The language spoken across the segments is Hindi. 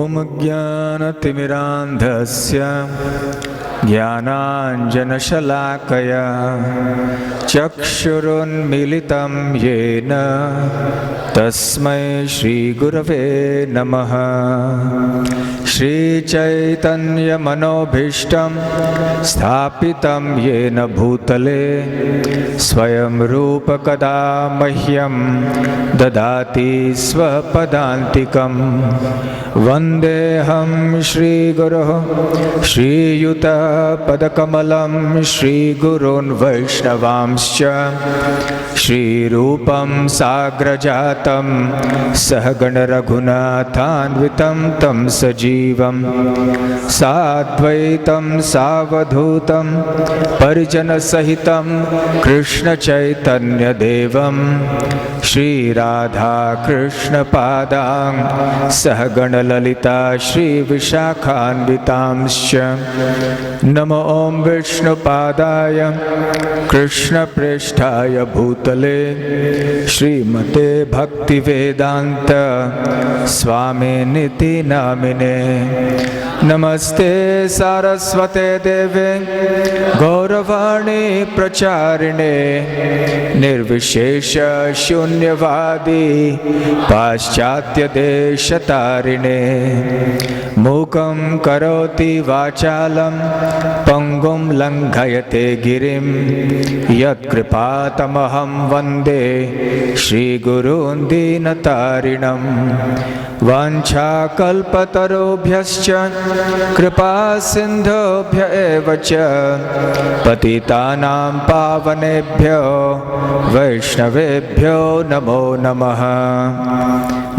ॐ ज्ञानतिमिरान्धस्य ज्ञानाञ्जनशलाकया चक्षुरुन्मीलितं येन तस्मै श्रीगुरवे नमः। श्रीचैतन्यमनोभीष्टं स्थापितं येन भूतले स्वयं रूप कदा मह्यं ददाति स्वपदान्तिकं। वन्देऽहं श्रीगुरोः श्रीयुतपदकमलं श्रीगुरून् वैष्णवांश्च श्रीरूपं साग्रजातं सहगण रघुनाथान्वितं तं सजीवं साद्वैतं सावधूतं परिजनसहितं कृष्णचैतन्यदेवं श्रीराधाकृष्णपादां सहगण ललिता श्रीविशाखान्वितांश्च। नमो ॐ विष्णुपादाय कृष्णप्रेष्ठाय भूतले श्रीमते भक्तिवेदान्त स्वामिनिति नामिने। नमस्ते सारस्वते देवे गौरवाणी प्रचारिणे निर्विशेष शून्यवादी पाश्चात्य देशतारिणे। मूकं करोति वाचालं पंगुं लंघयते गिरिं यत्कृपातमहं वन्दे श्रीगुरून् दीनतारिणं। वाञ्छाकल्पतरुभ्यश्च कृपा सिन्धुभ्य एव च पतितानां पावनेभ्यो वैष्णवेभ्यो नमो नमः।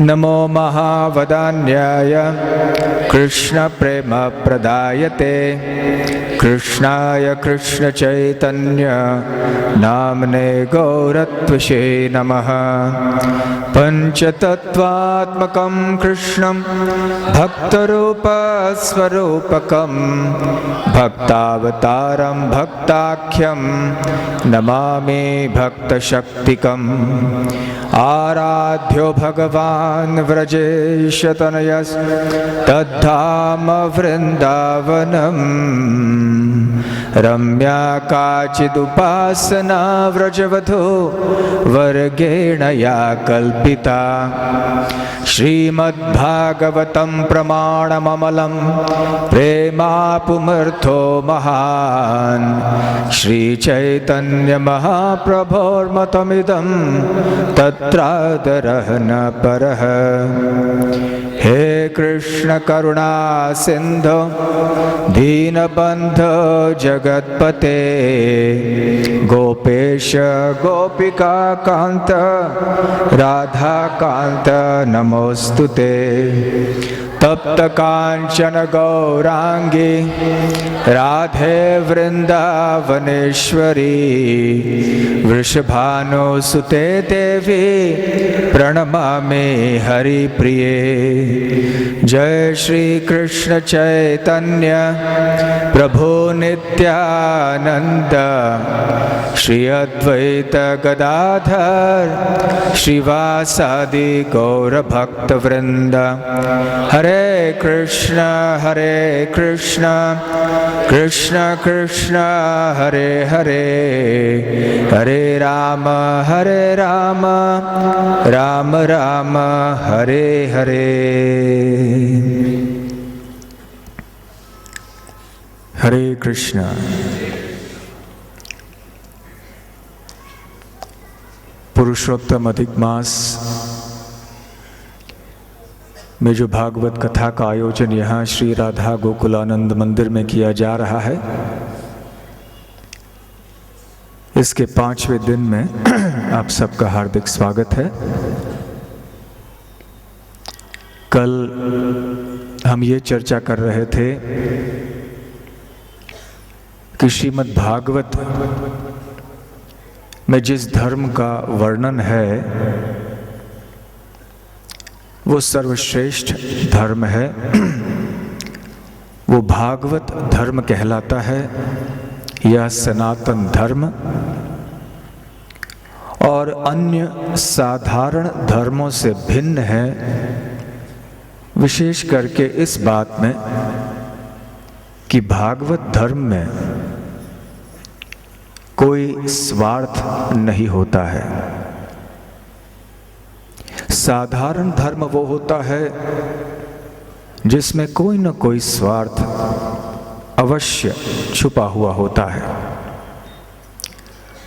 नमो महावदान्याय कृष्णप्रेमप्रदायते कृष्णाय कृष्णचैतन्य नाम्ने गौरत्विषे नमः। पञ्चतत्त्वात्मकं कृष्णं भक्तरूपस्वरूपकं भक्तावतारं भक्ताख्यं नमामि भक्तशक्तिकम्। आराध्यो भगवान् व्रजेशतनयस्तद्धाम वृन्दावनम्। रम्या काचिदुपासना व्रजवधू वर्गेण या कल्पिता। श्रीमद्भागवतं प्रमाणममलं प्रेमापुमर्थो महान्। श्रीचैतन्यमहाप्रभोर्मतमिदं तत्रादरः न परः। हे कृष्ण करुणा सिन्धो दीनबन्धो जगत्पते गोपेश गोपिका कान्त राधा कान्त नमोस्तुते। तप्त कांचन गौरांगी राधे वृंदावनेश्वरी वृषभानुसुते देवी प्रणमामि हरिप्रिये। जय श्री कृष्ण चैतन्य प्रभु नित्यानंद श्री अद्वैत गदाधर श्रीवासादि गौर भक्त वृंद। हरे कृष्ण कृष्ण कृष्ण हरे हरे, हरे राम राम राम हरे हरे। हरे कृष्ण। पुरुषोत्तम अधिक मास में जो भागवत कथा का आयोजन यहाँ श्री राधा गोकुलानंद मंदिर में किया जा रहा है, इसके 5वें दिन में आप सबका हार्दिक स्वागत है। कल हम ये चर्चा कर रहे थे कि श्रीमद् भागवत में जिस धर्म का वर्णन है वो सर्वश्रेष्ठ धर्म है, वो भागवत धर्म कहलाता है। यह सनातन धर्म और अन्य साधारण धर्मों से भिन्न है। विशेष करके इस बात में कि भागवत धर्म में कोई स्वार्थ नहीं होता है। साधारण धर्म वो होता है जिसमें कोई न कोई स्वार्थ अवश्य छुपा हुआ होता है,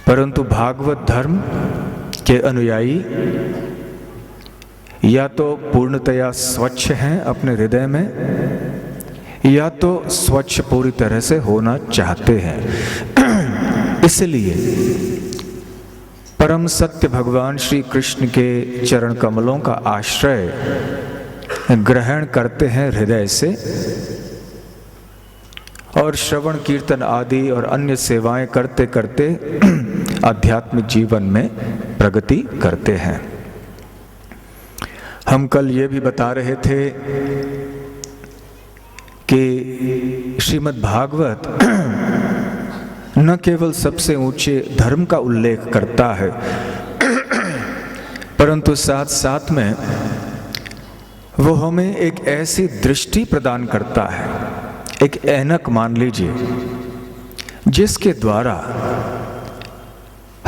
परंतु भागवत धर्म के अनुयायी या तो पूर्णतया स्वच्छ हैं अपने हृदय में, या तो स्वच्छ पूरी तरह से होना चाहते हैं। इसलिए परम सत्य भगवान श्री कृष्ण के चरण कमलों का आश्रय ग्रहण करते हैं हृदय से, और श्रवण कीर्तन आदि और अन्य सेवाएं करते करते आध्यात्मिक जीवन में प्रगति करते हैं। हम कल ये भी बता रहे थे कि श्रीमद् भागवत न केवल सबसे ऊंचे धर्म का उल्लेख करता है, परंतु साथ साथ में वो हमें एक ऐसी दृष्टि प्रदान करता है, एक ऐनक मान लीजिए, जिसके द्वारा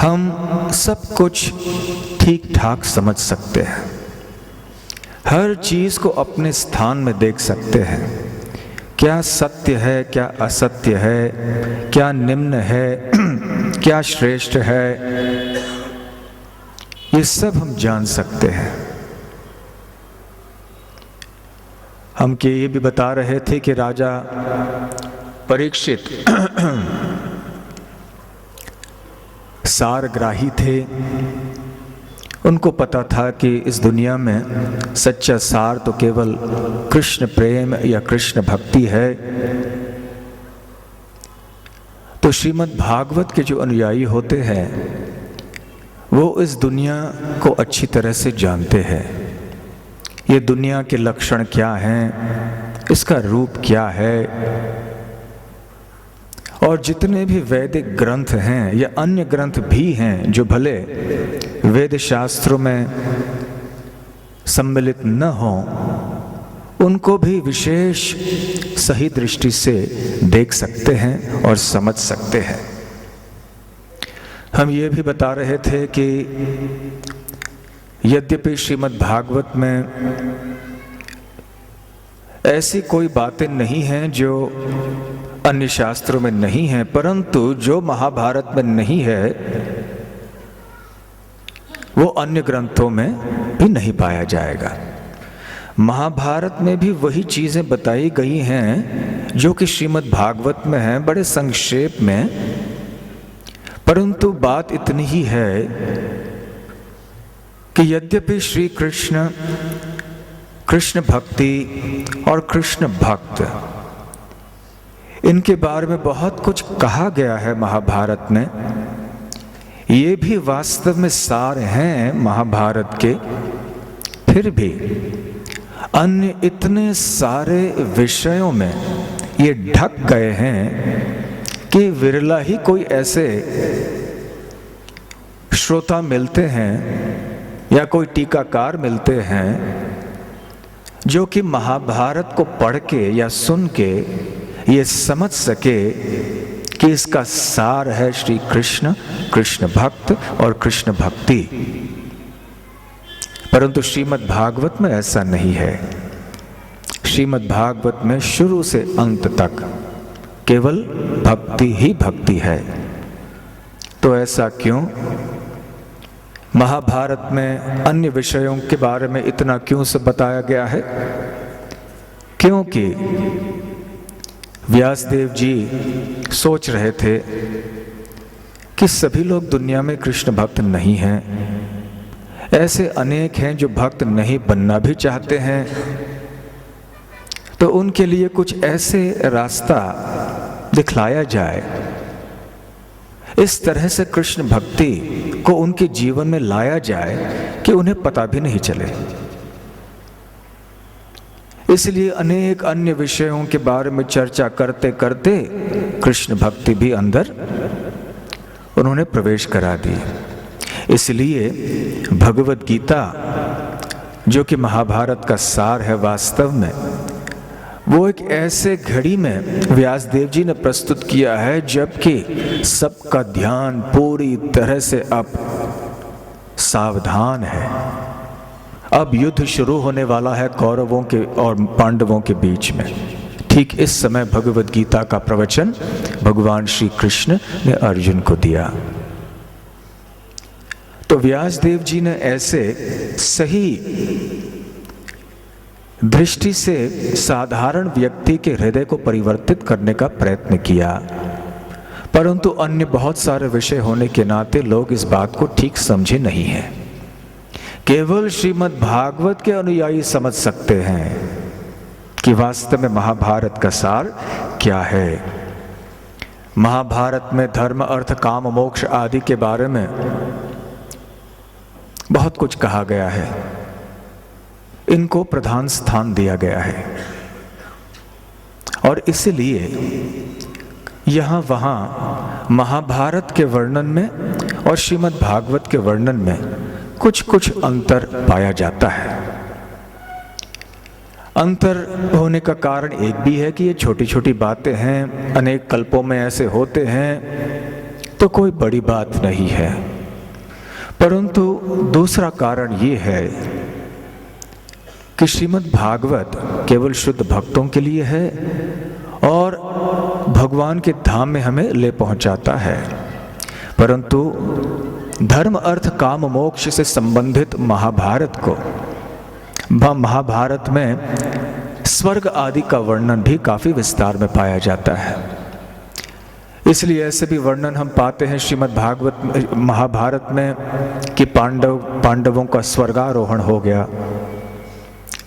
हम सब कुछ ठीक ठाक समझ सकते हैं, हर चीज को अपने स्थान में देख सकते हैं। क्या सत्य है, क्या असत्य है, क्या निम्न है, क्या श्रेष्ठ है, ये सब हम जान सकते हैं। हम ये भी बता रहे थे कि राजा परीक्षित सारग्राही थे। उनको पता था कि इस दुनिया में सच्चा सार तो केवल कृष्ण प्रेम या कृष्ण भक्ति है। तो श्रीमद् भागवत के जो अनुयायी होते हैं वो इस दुनिया को अच्छी तरह से जानते हैं। ये दुनिया के लक्षण क्या हैं, इसका रूप क्या है, और जितने भी वैदिक ग्रंथ हैं या अन्य ग्रंथ भी हैं जो भले वेद शास्त्रों में सम्मिलित न हों, उनको भी विशेष सही दृष्टि से देख सकते हैं और समझ सकते हैं। हम ये भी बता रहे थे कि यद्यपि श्रीमद् भागवत में ऐसी कोई बातें नहीं हैं जो अन्य शास्त्रों में नहीं है, परंतु जो महाभारत में नहीं है वो अन्य ग्रंथों में भी नहीं पाया जाएगा। महाभारत में भी वही चीजें बताई गई हैं जो कि श्रीमद् भागवत में हैं, बड़े संक्षेप में, परंतु बात इतनी ही है कि यद्यपि श्री कृष्ण, कृष्ण भक्ति और कृष्ण भक्त, इनके बारे में बहुत कुछ कहा गया है महाभारत में, ये भी वास्तव में सार हैं महाभारत के, फिर भी अन्य इतने सारे विषयों में ये ढक गए हैं कि विरला ही कोई ऐसे श्रोता मिलते हैं या कोई टीकाकार मिलते हैं जो कि महाभारत को पढ़ के या सुन के ये समझ सके कि इसका सार है श्री कृष्ण, कृष्ण भक्त और कृष्ण भक्ति। परंतु श्रीमद् भागवत में ऐसा नहीं है। श्रीमद् भागवत में शुरू से अंत तक केवल भक्ति ही भक्ति है। तो ऐसा क्यों? महाभारत में अन्य विषयों के बारे में इतना क्यों सब बताया गया है? क्योंकि व्यासदेव जी सोच रहे थे कि सभी लोग दुनिया में कृष्ण भक्त नहीं हैं, ऐसे अनेक हैं जो भक्त नहीं बनना भी चाहते हैं, तो उनके लिए कुछ ऐसे रास्ता दिखलाया जाए, इस तरह से कृष्ण भक्ति को उनके जीवन में लाया जाए कि उन्हें पता भी नहीं चले। इसलिए अनेक अन्य विषयों के बारे में चर्चा करते करते कृष्ण भक्ति भी अंदर उन्होंने प्रवेश करा दी। इसलिए भगवत गीता जो कि महाभारत का सार है, वास्तव में वो एक ऐसे घड़ी में व्यासदेव जी ने प्रस्तुत किया है जबकि सबका ध्यान पूरी तरह से अब सावधान है। अब युद्ध शुरू होने वाला है कौरवों के और पांडवों के बीच में। ठीक इस समय भगवद गीता का प्रवचन भगवान श्री कृष्ण ने अर्जुन को दिया। तो व्यासदेव जी ने ऐसे सही दृष्टि से साधारण व्यक्ति के हृदय को परिवर्तित करने का प्रयत्न किया, परंतु अन्य बहुत सारे विषय होने के नाते लोग इस बात को ठीक समझे नहीं हैं। केवल श्रीमद् भागवत के अनुयायी समझ सकते हैं कि वास्तव में महाभारत का सार क्या है। महाभारत में धर्म, अर्थ, काम, मोक्ष आदि के बारे में बहुत कुछ कहा गया है। इनको प्रधान स्थान दिया गया है और इसलिए यहाँ वहाँ महाभारत के वर्णन में और श्रीमद् भागवत के वर्णन में कुछ कुछ अंतर पाया जाता है। अंतर होने का कारण एक भी है कि ये छोटी छोटी बातें हैं, अनेक कल्पों में ऐसे होते हैं, तो कोई बड़ी बात नहीं है। परंतु दूसरा कारण ये है कि श्रीमद् भागवत केवल शुद्ध भक्तों के लिए है और भगवान के धाम में हमें ले पहुंचाता है, परंतु धर्म, अर्थ, काम, मोक्ष से संबंधित महाभारत को, महाभारत में स्वर्ग आदि का वर्णन भी काफी विस्तार में पाया जाता है। इसलिए ऐसे भी वर्णन हम पाते हैं श्रीमद् भागवत महाभारत में कि पांडवों का स्वर्गारोहण हो गया।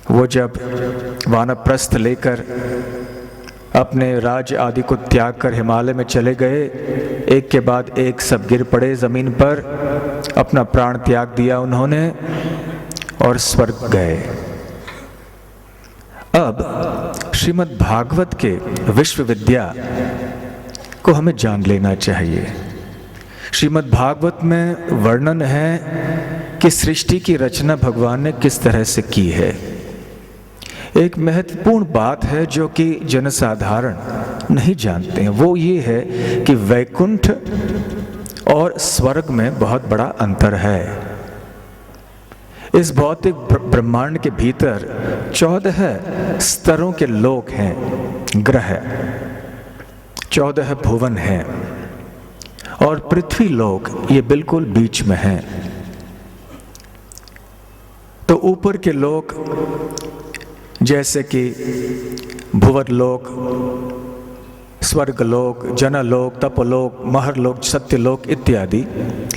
वो जब वानप्रस्थ लेकर अपने राज्य आदि को त्याग कर हिमालय में चले गए, एक के बाद एक सब गिर पड़े जमीन पर, अपना प्राण त्याग दिया उन्होंने और स्वर्ग गए। अब श्रीमद् भागवत के विश्वविद्या को हमें जान लेना चाहिए। श्रीमद् भागवत में वर्णन है कि सृष्टि की रचना भगवान ने किस तरह से की है। एक महत्वपूर्ण बात है जो कि जनसाधारण नहीं जानते हैं, वो ये है कि वैकुंठ और स्वर्ग में बहुत बड़ा अंतर है। इस भौतिक ब्रह्मांड के भीतर 14 स्तरों के लोक हैं, ग्रह, 14 भुवन हैं और पृथ्वी लोक ये बिल्कुल बीच में है। तो ऊपर के लोक जैसे कि भुवरलोक, स्वर्गलोक, जनलोक, तपलोक, महरलोक, सत्यलोक इत्यादि,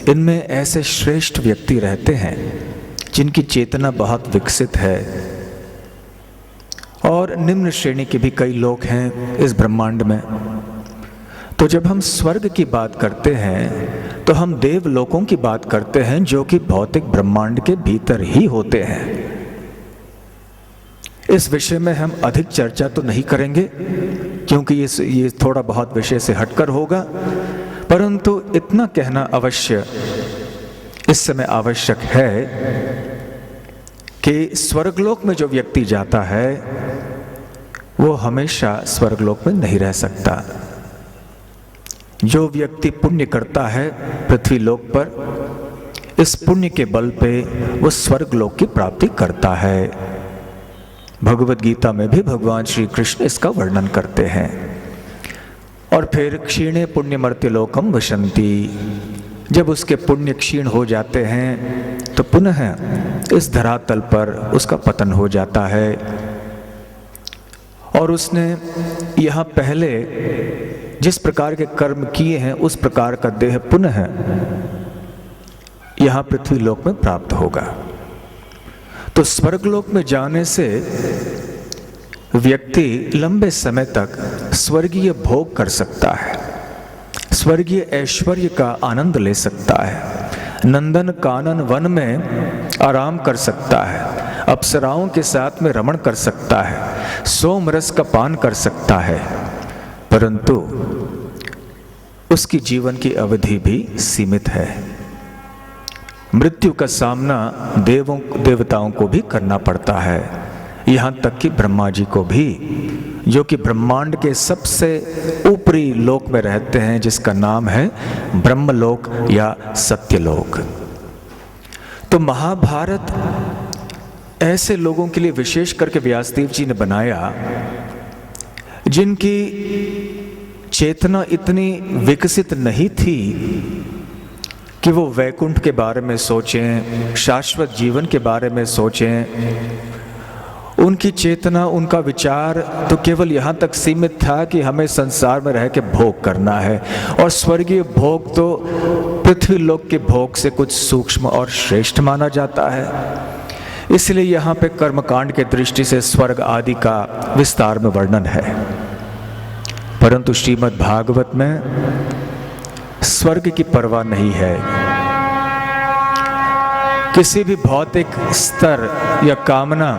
इनमें ऐसे श्रेष्ठ व्यक्ति रहते हैं जिनकी चेतना बहुत विकसित है। और निम्न श्रेणी के भी कई लोग हैं इस ब्रह्मांड में। तो जब हम स्वर्ग की बात करते हैं तो हम देवलोकों की बात करते हैं जो कि भौतिक ब्रह्मांड के भीतर ही होते हैं। इस विषय में हम अधिक चर्चा तो नहीं करेंगे क्योंकि ये थोड़ा बहुत विषय से हटकर होगा, परंतु इतना कहना अवश्य इस समय आवश्यक है कि स्वर्गलोक में जो व्यक्ति जाता है वो हमेशा स्वर्गलोक में नहीं रह सकता। जो व्यक्ति पुण्य करता है पृथ्वी लोक पर, इस पुण्य के बल पे वो स्वर्गलोक की प्राप्ति करता है। भगवद गीता में भी भगवान श्री कृष्ण इसका वर्णन करते हैं। और फिर क्षीणे पुण्यमर्त्य लोकम विशन्ति, जब उसके पुण्य क्षीण हो जाते हैं तो पुनः इस धरातल पर उसका पतन हो जाता है और उसने यहाँ पहले जिस प्रकार के कर्म किए हैं उस प्रकार का देह पुनः यहाँ पृथ्वी लोक में प्राप्त होगा। तो स्वर्गलोक में जाने से व्यक्ति लंबे समय तक स्वर्गीय भोग कर सकता है, स्वर्गीय ऐश्वर्य का आनंद ले सकता है, नंदन कानन वन में आराम कर सकता है, अप्सराओं के साथ में रमण कर सकता है, सोम रस का पान कर सकता है, परंतु उसकी जीवन की अवधि भी सीमित है। मृत्यु का सामना देवताओं को भी करना पड़ता है, यहाँ तक कि ब्रह्मा जी को भी, जो कि ब्रह्मांड के सबसे ऊपरी लोक में रहते हैं, जिसका नाम है ब्रह्मलोक या सत्यलोक। तो महाभारत ऐसे लोगों के लिए विशेष करके व्यासदेव जी ने बनाया जिनकी चेतना इतनी विकसित नहीं थी कि वो वैकुंठ के बारे में सोचें, शाश्वत जीवन के बारे में सोचें। उनकी चेतना, उनका विचार तो केवल यहाँ तक सीमित था कि हमें संसार में रह के भोग करना है, और स्वर्गीय भोग तो पृथ्वी लोक के भोग से कुछ सूक्ष्म और श्रेष्ठ माना जाता है। इसलिए यहाँ पे कर्मकांड के दृष्टि से स्वर्ग आदि का विस्तार में वर्णन है। परंतु श्रीमद् भागवत में स्वर्ग की परवाह नहीं है, किसी भी भौतिक स्तर या कामना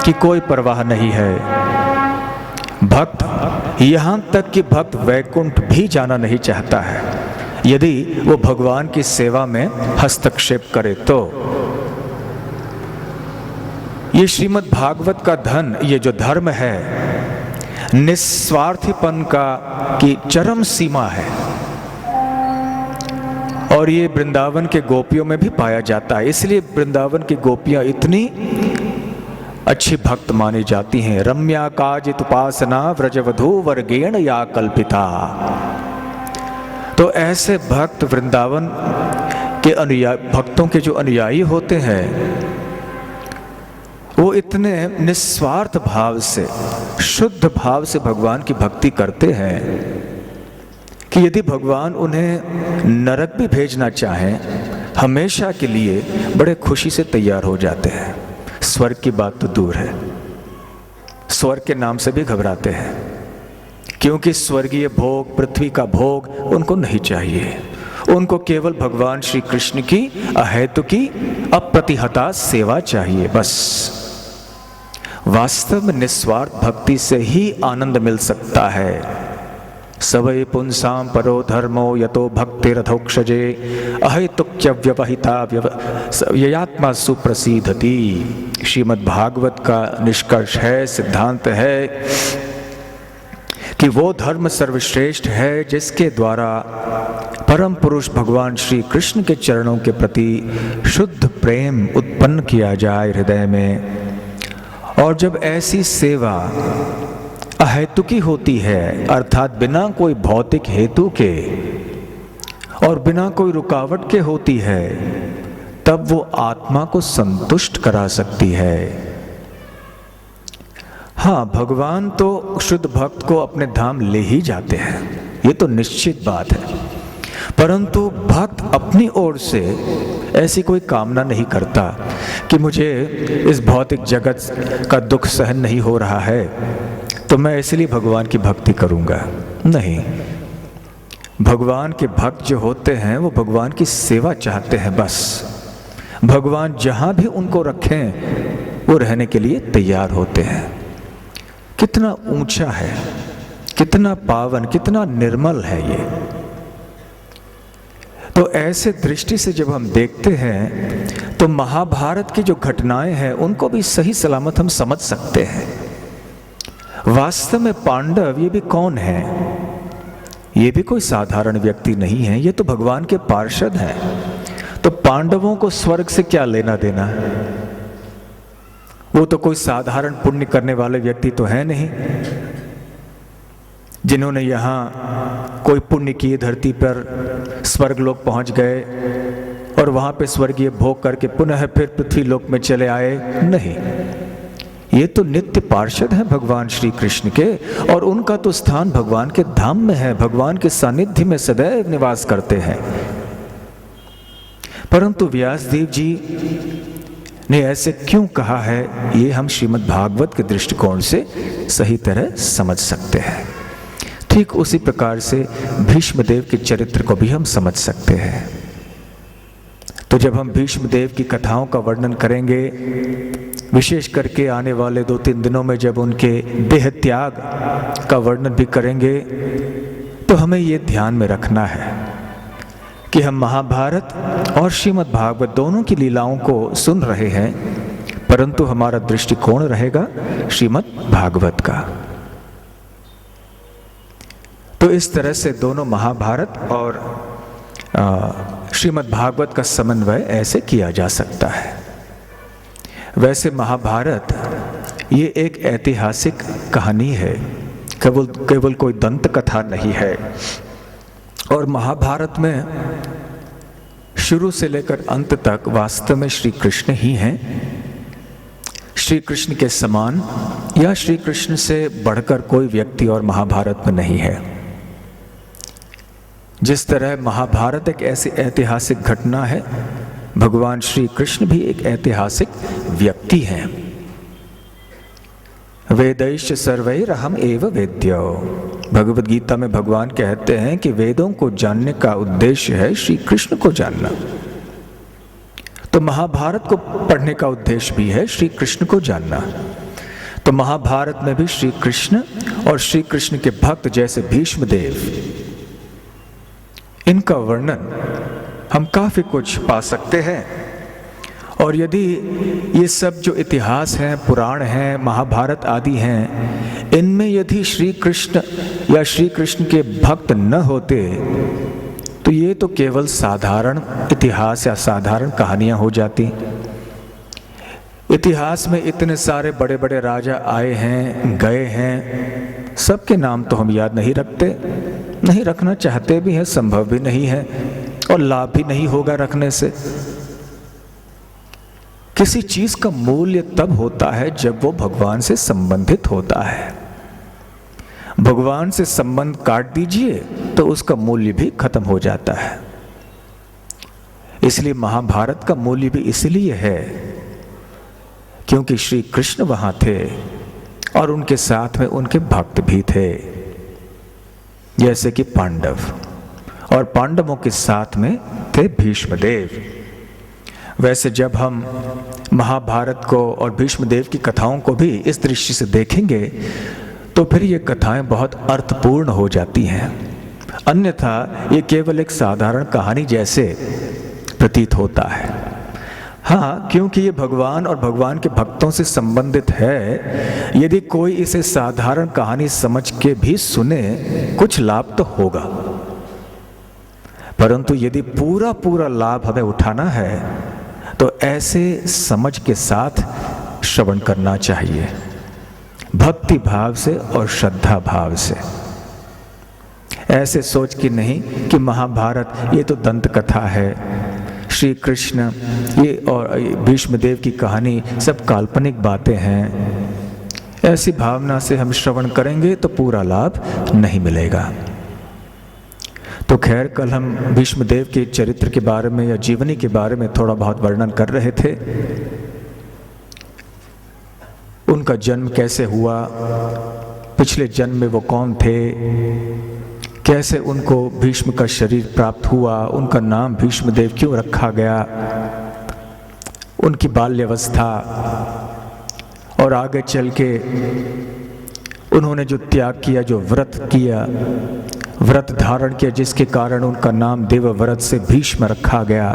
की कोई परवाह नहीं है। भक्त, यहाँ तक कि भक्त वैकुंठ भी जाना नहीं चाहता है, यदि वो भगवान की सेवा में हस्तक्षेप करे तो। ये श्रीमद् भागवत का धन, ये जो धर्म है, निस्वार्थीपन की चरम सीमा है, और ये वृंदावन के गोपियों में भी पाया जाता है। इसलिए वृंदावन की गोपियां इतनी अच्छी भक्त मानी जाती हैं। रम्या काजित उपासना व्रजवधू वर्गेण या कल्पिता। तो ऐसे भक्त वृंदावन के अनुयायी, भक्तों के जो अनुयायी होते हैं, वो इतने निस्वार्थ भाव से, शुद्ध भाव से भगवान की भक्ति करते हैं कि यदि भगवान उन्हें नरक भी भेजना चाहें, हमेशा के लिए बड़े खुशी से तैयार हो जाते हैं। स्वर्ग की बात तो दूर है, स्वर्ग के नाम से भी घबराते हैं, क्योंकि स्वर्गीय भोग, पृथ्वी का भोग उनको नहीं चाहिए। उनको केवल भगवान श्री कृष्ण की अहेतुकी अप्रतिहता सेवा चाहिए, बस। वास्तव में निस्वार्थ भक्ति से ही आनंद मिल सकता है। सवै पुंसाम परो धर्मो यतो भक्तिरधोक्षजे अहेतुक्य व्यवहिता ययात्मा सुप्रसिद्धति। श्रीमद् भागवत का निष्कर्ष है, सिद्धांत है कि वो धर्म सर्वश्रेष्ठ है जिसके द्वारा परम पुरुष भगवान श्री कृष्ण के चरणों के प्रति शुद्ध प्रेम उत्पन्न किया जाए हृदय में। और जब ऐसी सेवा अहेतुकी होती है, अर्थात बिना कोई भौतिक हेतु के और बिना कोई रुकावट के होती है, तब वो आत्मा को संतुष्ट करा सकती है। हाँ, भगवान तो शुद्ध भक्त को अपने धाम ले ही जाते हैं, ये तो निश्चित बात है। परंतु भक्त अपनी ओर से ऐसी कोई कामना नहीं करता कि मुझे इस भौतिक जगत का दुख सहन नहीं हो रहा है तो मैं इसलिए भगवान की भक्ति करूंगा। नहीं, भगवान के भक्त जो होते हैं वो भगवान की सेवा चाहते हैं, बस। भगवान जहां भी उनको रखें वो रहने के लिए तैयार होते हैं। कितना ऊंचा है, कितना पावन, कितना निर्मल है ये। तो ऐसे दृष्टि से जब हम देखते हैं तो महाभारत की जो घटनाएं हैं उनको भी सही सलामत हम समझ सकते हैं। वास्तव में पांडव ये भी कौन है? ये भी कोई साधारण व्यक्ति नहीं है, ये तो भगवान के पार्षद हैं। तो पांडवों को स्वर्ग से क्या लेना देना? वो तो कोई साधारण पुण्य करने वाले व्यक्ति तो है नहीं, जिन्होंने यहाँ कोई पुण्य किए, धरती पर स्वर्ग लोक पहुंच गए और वहां पे स्वर्गीय भोग करके पुनः फिर पृथ्वी लोक में चले आए। नहीं, ये तो नित्य पार्षद हैं भगवान श्री कृष्ण के, और उनका तो स्थान भगवान के धाम में है, भगवान के सानिध्य में सदैव निवास करते हैं। परंतु व्यासदेव जी ने ऐसे क्यों कहा है, ये हम श्रीमद् भागवत के दृष्टिकोण से सही तरह समझ सकते हैं। ठीक उसी प्रकार से भीष्मदेव के चरित्र को भी हम समझ सकते हैं। तो जब हम भीष्मदेव की कथाओं का वर्णन करेंगे, विशेष करके आने वाले 2-3 दिनों में जब उनके देह त्याग का वर्णन भी करेंगे, तो हमें ये ध्यान में रखना है कि हम महाभारत और श्रीमद् भागवत दोनों की लीलाओं को सुन रहे हैं, परंतु हमारा दृष्टिकोण रहेगा श्रीमद् भागवत का। तो इस तरह से दोनों महाभारत और श्रीमद् भागवत का समन्वय ऐसे किया जा सकता है। वैसे महाभारत ये एक ऐतिहासिक कहानी है, केवल कोई दंत कथा नहीं है। और महाभारत में शुरू से लेकर अंत तक वास्तव में श्री कृष्ण ही हैं। श्री कृष्ण के समान या श्री कृष्ण से बढ़कर कोई व्यक्ति और महाभारत में नहीं है। जिस तरह महाभारत एक ऐसी ऐतिहासिक घटना है, भगवान श्री कृष्ण भी एक ऐतिहासिक व्यक्ति हैं। वेदैश्च सर्वैरहम् एव वेद्यो, भगवद गीता में भगवान कहते हैं कि वेदों को जानने का उद्देश्य है श्री कृष्ण को जानना। तो महाभारत को पढ़ने का उद्देश्य भी है श्री कृष्ण को जानना। तो महाभारत में भी श्री कृष्ण और श्री कृष्ण के भक्त जैसे भीष्मदेव, इनका वर्णन हम काफी कुछ पा सकते हैं। और यदि ये सब जो इतिहास हैं, पुराण हैं, महाभारत आदि हैं, इनमें यदि श्री कृष्ण या श्री कृष्ण के भक्त न होते तो ये तो केवल साधारण इतिहास या साधारण कहानियां हो जाती। इतिहास में इतने सारे बड़े बड़े राजा आए हैं, गए हैं, सबके नाम तो हम याद नहीं रखते, नहीं रखना चाहते भी हैं, संभव भी नहीं है और लाभ भी नहीं होगा रखने से। किसी चीज का मूल्य तब होता है जब वो भगवान से संबंधित होता है। भगवान से संबंध काट दीजिए तो उसका मूल्य भी खत्म हो जाता है। इसलिए महाभारत का मूल्य भी इसलिए है क्योंकि श्री कृष्ण वहां थे और उनके साथ में उनके भक्त भी थे, जैसे कि पांडव, और पांडवों के साथ में थे भीष्मदेव। वैसे जब हम महाभारत को और भीष्मदेव की कथाओं को भी इस दृष्टि से देखेंगे तो फिर ये कथाएं बहुत अर्थपूर्ण हो जाती हैं। अन्यथा ये केवल एक साधारण कहानी जैसे प्रतीत होता है। हाँ, क्योंकि ये भगवान और भगवान के भक्तों से संबंधित है, यदि कोई इसे साधारण कहानी समझ के भी सुने कुछ लाभ तो होगा, परंतु यदि पूरा पूरा लाभ हमें उठाना है तो ऐसे समझ के साथ श्रवण करना चाहिए, भक्ति भाव से और श्रद्धा भाव से। ऐसे सोच के नहीं कि महाभारत ये तो दंत कथा है, श्री कृष्ण ये और भीष्मदेव की कहानी सब काल्पनिक बातें हैं, ऐसी भावना से हम श्रवण करेंगे तो पूरा लाभ नहीं मिलेगा। तो खैर, कल हम भीष्मदेव के चरित्र के बारे में या जीवनी के बारे में थोड़ा बहुत वर्णन कर रहे थे। उनका जन्म कैसे हुआ, पिछले जन्म में वो कौन थे, कैसे उनको भीष्म का शरीर प्राप्त हुआ, उनका नाम भीष्मदेव क्यों रखा गया, उनकी बाल्यावस्था, और आगे चल के उन्होंने जो त्याग किया, जो व्रत किया, व्रत धारण किया, जिसके कारण उनका नाम देवव्रत से भीष्म रखा गया।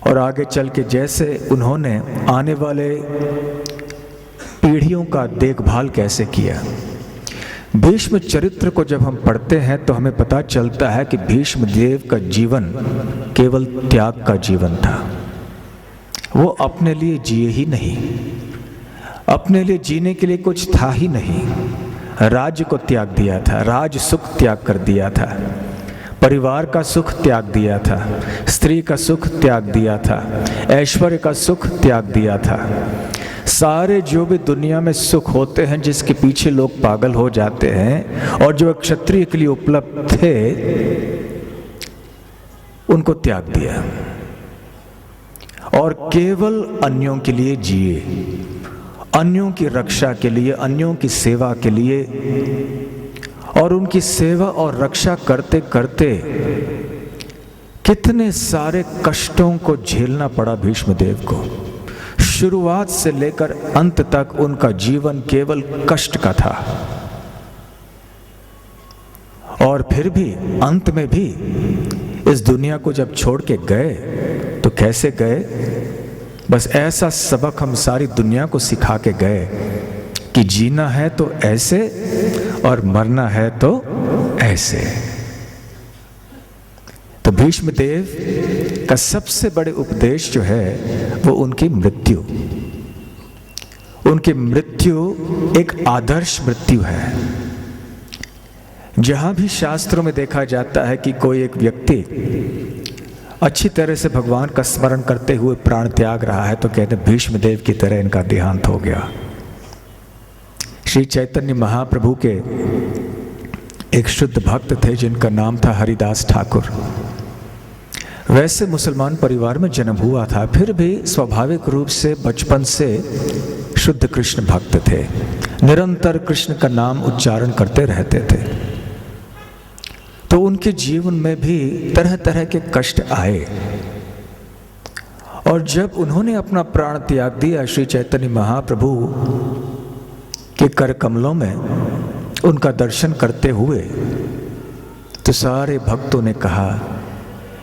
और आगे चल के जैसे उन्होंने आने वाले पीढ़ियों का देखभाल कैसे किया। भीष्म चरित्र को जब हम पढ़ते हैं तो हमें पता चलता है कि भीष्म देव का जीवन केवल त्याग का जीवन था। वो अपने लिए जिए ही नहीं, अपने लिए जीने के लिए कुछ था ही नहीं। राज्य को त्याग दिया था, राज सुख त्याग कर दिया था, परिवार का सुख त्याग दिया था, स्त्री का सुख त्याग दिया था, ऐश्वर्य का सुख त्याग दिया था। सारे जो भी दुनिया में सुख होते हैं जिसके पीछे लोग पागल हो जाते हैं और जो क्षत्रिय के लिए उपलब्ध थे, उनको त्याग दिया और केवल अन्यों के लिए जिए, अन्यों की रक्षा के लिए, अन्यों की सेवा के लिए। और उनकी सेवा और रक्षा करते करते कितने सारे कष्टों को झेलना पड़ा भीष्मदेव को। शुरुआत से लेकर अंत तक उनका जीवन केवल कष्ट का था। और फिर भी अंत में भी इस दुनिया को जब छोड़ के गए तो कैसे गए? बस ऐसा सबक हम सारी दुनिया को सिखा के गए कि जीना है तो ऐसे और मरना है तो ऐसे। तो भीष्म देव का सबसे बड़े उपदेश जो है वो उनकी मृत्यु, उनकी मृत्यु एक आदर्श मृत्यु है। जहां भी शास्त्रों में देखा जाता है कि कोई एक व्यक्ति अच्छी तरह से भगवान का स्मरण करते हुए प्राण त्याग रहा है तो कहते हैं भीष्म देव की तरह इनका देहांत हो गया। श्री चैतन्य महाप्रभु के एक शुद्ध भक्त थे जिनका नाम था हरिदास ठाकुर। वैसे मुसलमान परिवार में जन्म हुआ था, फिर भी स्वाभाविक रूप से बचपन से शुद्ध कृष्ण भक्त थे, निरंतर कृष्ण का नाम उच्चारण करते रहते थे। तो उनके जीवन में भी तरह तरह के कष्ट आए और जब उन्होंने अपना प्राण त्याग दिया श्री चैतन्य महाप्रभु के कर कमलों में उनका दर्शन करते हुए तो सारे भक्तों ने कहा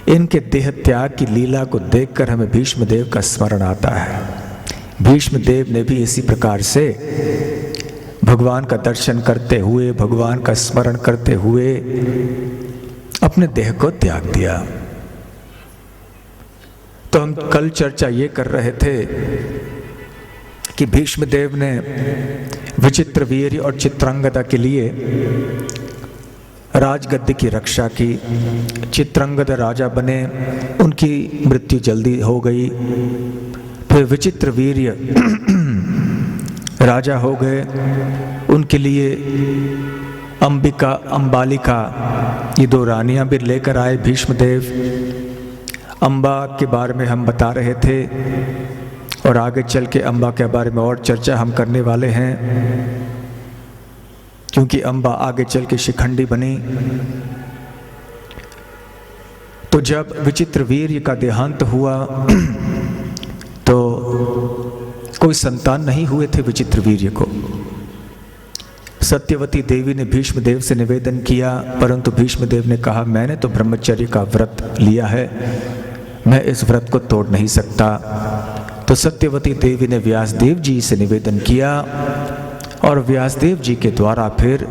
इनके देह त्याग की लीला को देखकर हमें भीष्म देव का स्मरण आता है। भीष्म देव ने भी इसी प्रकार से भगवान का दर्शन करते हुए, भगवान का स्मरण करते हुए अपने देह को त्याग दिया। तो हम कल चर्चा ये कर रहे थे कि भीष्म देव ने विचित्र वीर्य और चित्रांगदा के लिए राजगद्दी की रक्षा की। चित्रांगदा राजा बने, उनकी मृत्यु जल्दी हो गई। फिर विचित्र वीर्य राजा हो गए, उनके लिए अंबिका, अंबालिका, ये दो रानियां भी लेकर आए भीष्म देव। अंबा के बारे में हम बता रहे थे और आगे चल के अंबा के बारे में और चर्चा हम करने वाले हैं, क्योंकि अंबा आगे चल के शिखंडी बनी। तो जब विचित्र वीर्य का देहांत हुआ तो कोई संतान नहीं हुए थे विचित्र वीर्य को। सत्यवती देवी ने भीष्म देव से निवेदन किया, परंतु भीष्म देव ने कहा मैंने तो ब्रह्मचर्य का व्रत लिया है, मैं इस व्रत को तोड़ नहीं सकता। तो सत्यवती देवी ने व्यासदेव जी से निवेदन किया और व्यासदेव जी के द्वारा फिर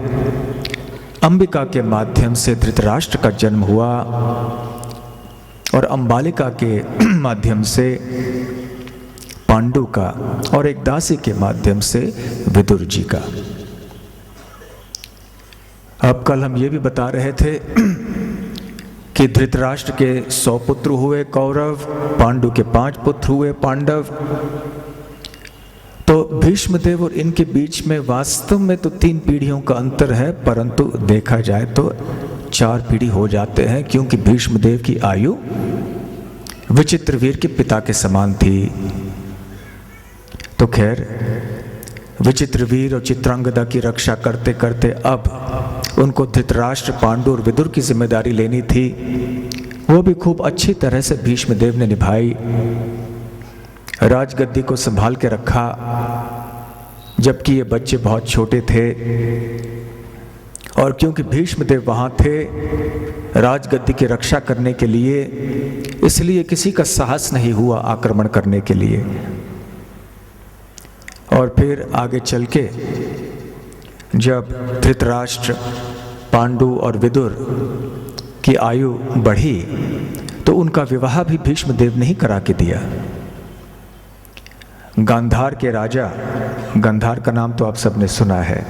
अंबिका के माध्यम से धृतराष्ट्र का जन्म हुआ और अंबालिका के माध्यम से पांडु का और एक दासी के माध्यम से विदुर जी का। अब कल हम ये भी बता रहे थे कि धृतराष्ट्र के 100 पुत्र हुए कौरव, पांडु के 5 पुत्र हुए पांडव। तो भीष्मदेव और इनके बीच में वास्तव में तो 3 पीढ़ियों का अंतर है, परंतु देखा जाए तो 4 पीढ़ी हो जाते हैं, क्योंकि भीष्मदेव की आयु विचित्रवीर के पिता के समान थी। तो खैर विचित्रवीर और चित्रांगदा की रक्षा करते करते अब उनको धृतराष्ट्र, पांडु और विदुर की जिम्मेदारी लेनी थी। वो भी खूब अच्छी तरह से भीष्मदेव ने निभाई, राजगद्दी को संभाल के रखा, जबकि ये बच्चे बहुत छोटे थे। और क्योंकि भीष्मदेव वहाँ थे राजगद्दी की रक्षा करने के लिए, इसलिए किसी का साहस नहीं हुआ आक्रमण करने के लिए। और फिर आगे चल के जब धृतराष्ट्र, पांडु और विदुर की आयु बढ़ी तो उनका विवाह भी भीष्मदेव ने ही करा के दिया। गांधार के राजा, गांधार का नाम तो आप सबने सुना है,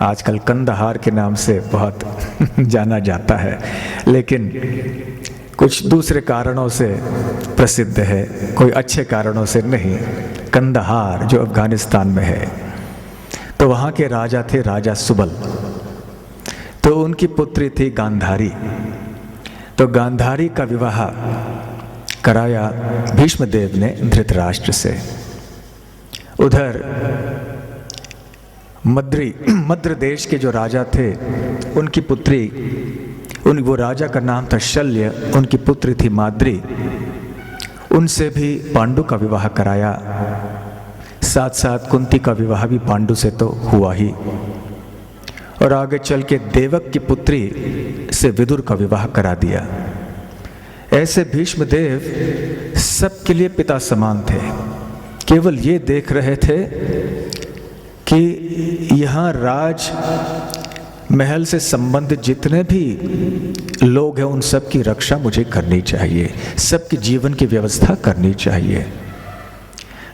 आजकल कंदहार के नाम से बहुत जाना जाता है, लेकिन कुछ दूसरे कारणों से प्रसिद्ध है, कोई अच्छे कारणों से नहीं। कंदहार जो अफगानिस्तान में है, तो वहाँ के राजा थे राजा सुबल। तो उनकी पुत्री थी गांधारी। तो गांधारी का विवाह कराया भीष्मदेव ने धृतराष्ट्र से। उधर मद्र देश के जो राजा थे, उनकी पुत्री, वो राजा का नाम था शल्य, उनकी पुत्री थी माद्री। उनसे भी पांडु का विवाह कराया। साथ साथ कुंती का विवाह भी पांडु से तो हुआ ही। और आगे चल के देवक की पुत्री से विदुर का विवाह करा दिया। ऐसे भीष्मदेव सबके लिए पिता समान थे। केवल ये देख रहे थे कि यहाँ राज महल से संबंधित जितने भी लोग हैं उन सब की रक्षा मुझे करनी चाहिए, सबके जीवन की व्यवस्था करनी चाहिए।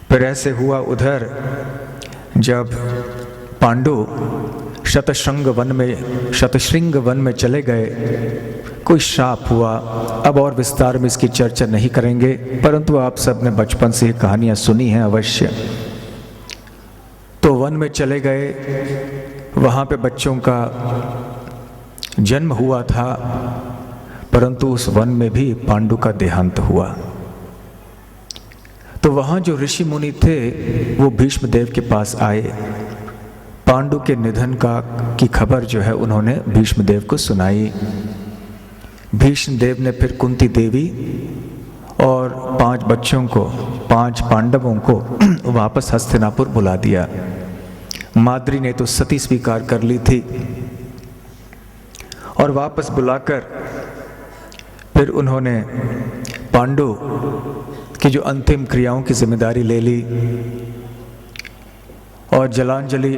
फिर ऐसे हुआ उधर जब पांडु शतशृंग वन में चले गए, कोई श्राप हुआ। अब और विस्तार में इसकी चर्चा नहीं करेंगे, परंतु आप सब ने बचपन से ये कहानियाँ सुनी हैं अवश्य। तो वन में चले गए, वहाँ पे बच्चों का जन्म हुआ था, परंतु उस वन में भी पांडु का देहांत हुआ। तो वहाँ जो ऋषि मुनि थे वो भीष्मदेव के पास आए, पांडु के निधन की खबर जो है उन्होंने भीष्मदेव को सुनाई। भीष्मदेव ने फिर कुंती देवी और 5 बच्चों को, 5 पांडवों को वापस हस्तिनापुर बुला दिया। माद्री ने तो सती स्वीकार कर ली थी और वापस बुलाकर फिर उन्होंने पांडु की जो अंतिम क्रियाओं की जिम्मेदारी ले ली और जलांजलि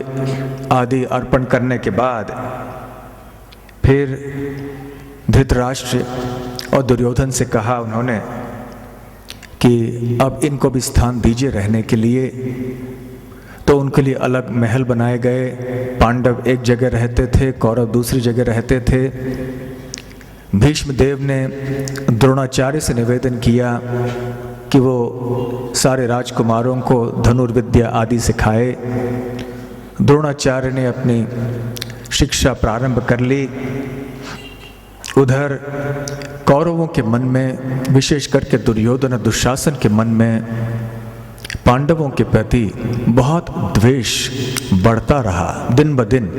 आदि अर्पण करने के बाद फिर धृतराष्ट्र और दुर्योधन से कहा उन्होंने कि अब इनको भी स्थान दीजिए रहने के लिए। तो उनके लिए अलग महल बनाए गए। पांडव एक जगह रहते थे, कौरव दूसरी जगह रहते थे। भीष्मदेव ने द्रोणाचार्य से निवेदन किया कि वो सारे राजकुमारों को धनुर्विद्या आदि सिखाए। द्रोणाचार्य ने अपनी शिक्षा प्रारंभ कर ली। उधर कौरवों के मन में, विशेष करके दुर्योधन और दुशासन के मन में पांडवों के प्रति बहुत द्वेष बढ़ता रहा। दिन ब दिन,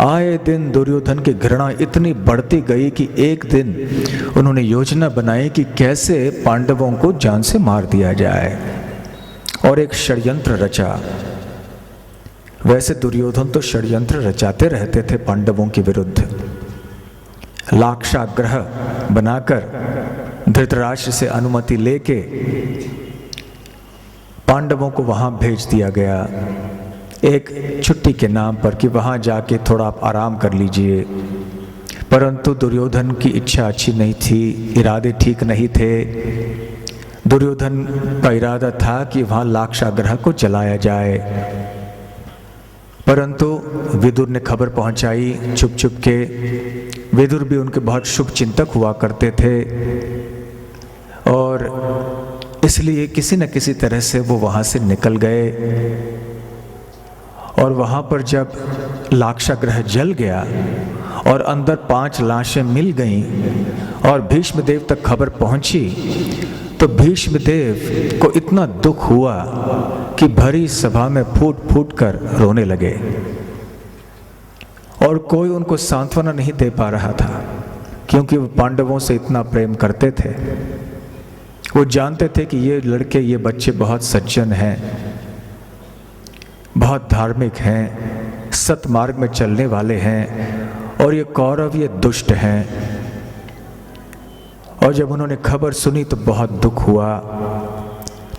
आए दिन दुर्योधन की घृणा इतनी बढ़ती गई कि एक दिन उन्होंने योजना बनाई कि कैसे पांडवों को जान से मार दिया जाए और एक षड्यंत्र रचा। वैसे दुर्योधन तो षड्यंत्र रचाते रहते थे पांडवों के विरुद्ध। लाक्षागृह बनाकर धृतराष्ट्र से अनुमति लेके पांडवों को वहां भेज दिया गया एक छुट्टी के नाम पर कि वहां जाके थोड़ा आप आराम कर लीजिए। परंतु दुर्योधन की इच्छा अच्छी नहीं थी, इरादे ठीक नहीं थे। दुर्योधन का इरादा था कि वहां लाक्षागृह को जलाया जाए, परंतु विदुर ने खबर पहुंचाई छुप छुप के। विदुर भी उनके बहुत शुभ चिंतक हुआ करते थे और इसलिए किसी न किसी तरह से वो वहाँ से निकल गए। और वहाँ पर जब लाक्षागृह जल गया और अंदर 5 लाशें मिल गईं और भीष्मदेव तक खबर पहुँची, तो भीष्मदेव को इतना दुख हुआ कि भरी सभा में फूट फूट कर रोने लगे और कोई उनको सांत्वना नहीं दे पा रहा था, क्योंकि वो पांडवों से इतना प्रेम करते थे। वो जानते थे कि ये लड़के, ये बच्चे बहुत सज्जन हैं, बहुत धार्मिक हैं, सतमार्ग में चलने वाले हैं, और ये कौरव ये दुष्ट हैं। और जब उन्होंने खबर सुनी तो बहुत दुख हुआ।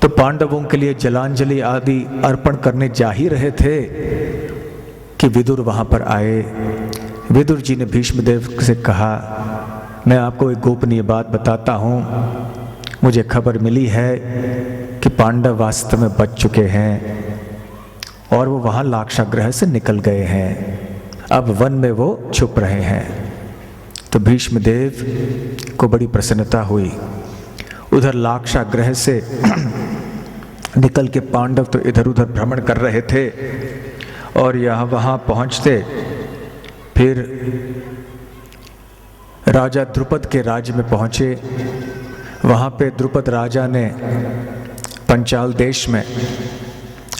तो पांडवों के लिए जलांजलि आदि अर्पण करने जा ही रहे थे कि विदुर वहाँ पर आए। विदुर जी ने भीष्मदेव से कहा, मैं आपको एक गोपनीय बात बताता हूँ। मुझे खबर मिली है कि पांडव वास्तव में बच चुके हैं और वो वहाँ लाक्षागृह से निकल गए हैं। अब वन में वो छुप रहे हैं। तो भीष्मदेव को बड़ी प्रसन्नता हुई। उधर लाक्षागृह से निकल के पांडव तो इधर उधर भ्रमण कर रहे थे और यहाँ वहाँ पहुँचते फिर राजा द्रुपद के राज्य में पहुँचे। वहाँ पे द्रुपद राजा ने पंचाल देश में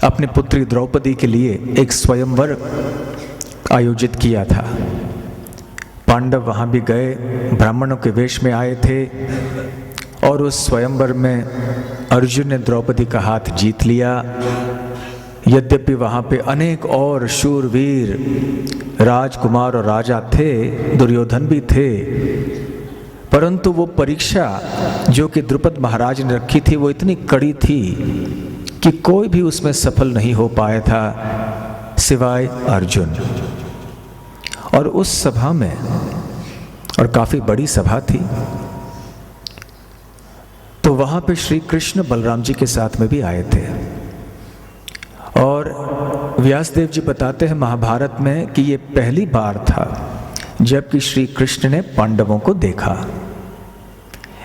अपनी पुत्री द्रौपदी के लिए एक स्वयंवर आयोजित किया था। पांडव वहाँ भी गए, ब्राह्मणों के वेश में आए थे और उस स्वयंवर में अर्जुन ने द्रौपदी का हाथ जीत लिया। यद्यपि वहाँ पे अनेक और शूरवीर राजकुमार और राजा थे, दुर्योधन भी थे, परंतु वो परीक्षा जो कि द्रुपद महाराज ने रखी थी वो इतनी कड़ी थी कि कोई भी उसमें सफल नहीं हो पाया था सिवाय अर्जुन। और उस सभा में, और काफी बड़ी सभा थी, तो वहां पे श्री कृष्ण बलराम जी के साथ में भी आए थे। और व्यासदेव जी बताते हैं महाभारत में कि ये पहली बार था जबकि श्री कृष्ण ने पांडवों को देखा।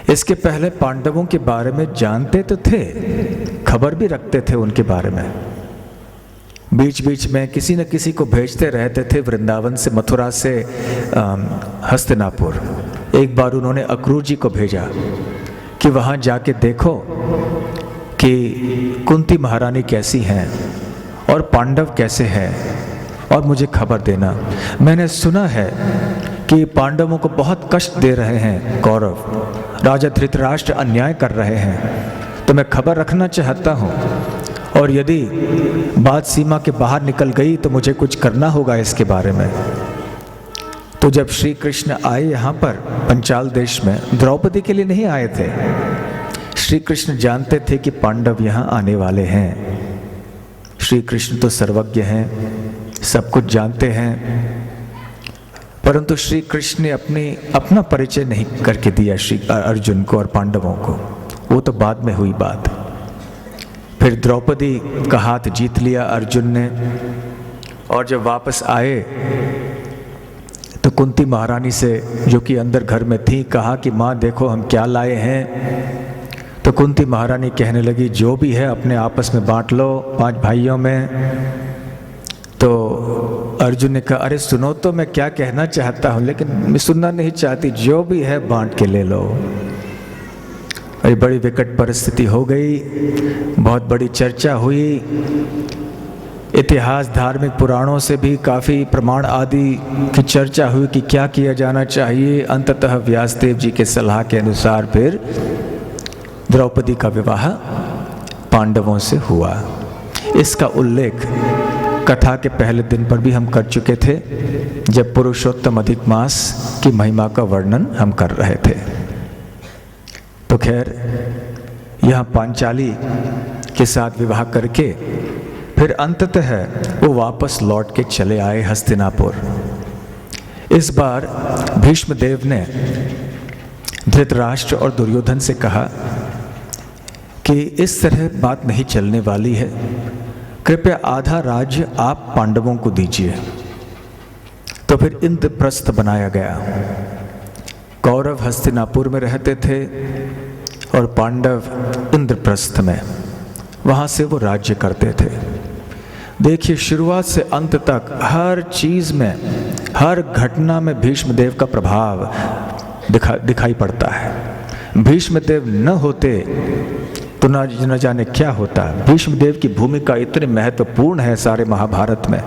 इसके पहले पांडवों के बारे में जानते तो थे, खबर भी रखते थे उनके बारे में, बीच बीच में किसी न किसी को भेजते रहते थे, वृंदावन से, मथुरा से हस्तिनापुर। एक बार उन्होंने अक्रूर जी को भेजा कि वहाँ जाके देखो कि कुंती महारानी कैसी हैं और पांडव कैसे हैं, और मुझे खबर देना। मैंने सुना है कि पांडवों को बहुत कष्ट दे रहे हैं कौरव, राजा धृतराष्ट्र अन्याय कर रहे हैं, तो मैं खबर रखना चाहता हूँ, और यदि बात सीमा के बाहर निकल गई तो मुझे कुछ करना होगा इसके बारे में। तो जब श्री कृष्ण आए यहाँ पर पंचाल देश में, द्रौपदी के लिए नहीं आए थे, श्री कृष्ण जानते थे कि पांडव यहाँ आने वाले हैं। श्री कृष्ण तो सर्वज्ञ हैं, सब कुछ जानते हैं, परंतु श्री कृष्ण ने अपना परिचय नहीं करके दिया श्री अर्जुन को और पांडवों को, वो तो बाद में हुई बात। फिर द्रौपदी का हाथ जीत लिया अर्जुन ने, और जब वापस आए तो कुंती महारानी से, जो कि अंदर घर में थी, कहा कि माँ देखो हम क्या लाए हैं। तो कुंती महारानी कहने लगी जो भी है अपने आपस में बांट लो 5 भाइयों में। तो अर्जुन ने कहा अरे सुनो तो मैं क्या कहना चाहता हूँ, लेकिन मैं सुनना नहीं चाहती, जो भी है बांट के ले लो। अरे बड़ी विकट परिस्थिति हो गई, बहुत बड़ी चर्चा हुई, इतिहास धार्मिक पुराणों से भी काफ़ी प्रमाण आदि की चर्चा हुई कि क्या किया जाना चाहिए। अंततः व्यासदेव जी के सलाह के अनुसार फिर द्रौपदी का विवाह पांडवों से हुआ। इसका उल्लेख कथा के पहले दिन पर भी हम कर चुके थे, जब पुरुषोत्तम अधिक मास की महिमा का वर्णन हम कर रहे थे। तो खैर यहाँ पांचाली के साथ विवाह करके फिर अंततः वो वापस लौट के चले आए हस्तिनापुर। इस बार भीष्मदेव ने धृतराष्ट्र और दुर्योधन से कहा कि इस तरह बात नहीं चलने वाली है, कृपया आधा राज्य आप पांडवों को दीजिए। तो फिर इंद्रप्रस्थ बनाया गया। कौरव हस्तिनापुर में रहते थे और पांडव इंद्रप्रस्थ में, वहाँ से वो राज्य करते थे। देखिए शुरुआत से अंत तक हर चीज़ में, हर घटना में भीष्मदेव का प्रभाव दिखाई पड़ता है। भीष्मदेव न होते तो न जाने क्या होता। भीष्मदेव की भूमिका इतनी महत्वपूर्ण है सारे महाभारत में।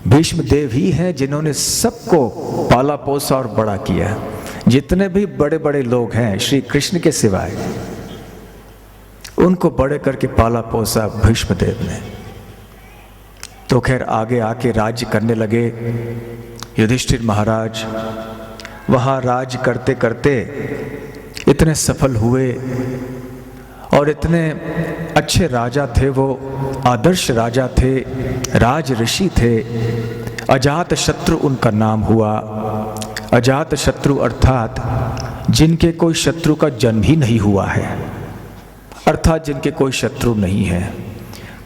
भीष्मदेव ही हैं जिन्होंने सबको पाला पोसा और बड़ा किया। जितने भी बड़े बड़े लोग हैं श्री कृष्ण के सिवाय, उनको बड़े करके पाला पोसा भीष्मदेव ने। तो खैर आगे आके राज्य करने लगे युधिष्ठिर महाराज। वहाँ राज्य करते करते इतने सफल हुए और इतने अच्छे राजा थे, वो आदर्श राजा थे, राज ऋषि थे। अजात शत्रु उनका नाम हुआ। अजात शत्रु अर्थात जिनके कोई शत्रु का जन्म ही नहीं हुआ है, अर्थात जिनके कोई शत्रु नहीं है।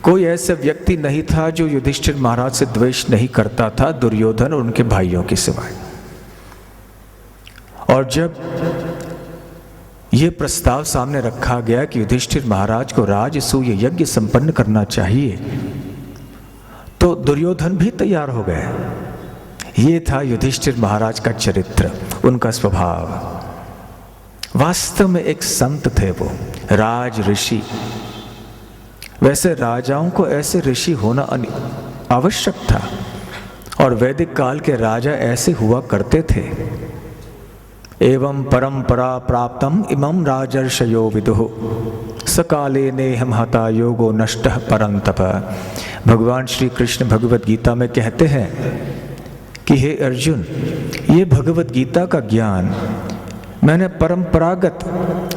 कोई ऐसा व्यक्ति नहीं था जो युधिष्ठिर महाराज से द्वेष नहीं करता था, दुर्योधन और उनके भाइयों के सिवाय। और जब ये प्रस्ताव सामने रखा गया कि युधिष्ठिर महाराज को राजसूय यज्ञ संपन्न करना चाहिए, तो दुर्योधन भी तैयार हो गए। ये था युधिष्ठिर महाराज का चरित्र, उनका स्वभाव। वास्तव में एक संत थे वो, राज ऋषि। वैसे राजाओं को ऐसे ऋषि होना आवश्यक था, और वैदिक काल के राजा ऐसे हुआ करते थे। एवं परंपरा प्राप्तम इमं राजर्षयो विदुः सकाले नेहम हता योगो नष्टः परंतप। भगवान श्री कृष्ण भगवत गीता में कहते हैं कि हे अर्जुन, ये भगवत गीता का ज्ञान मैंने परंपरागत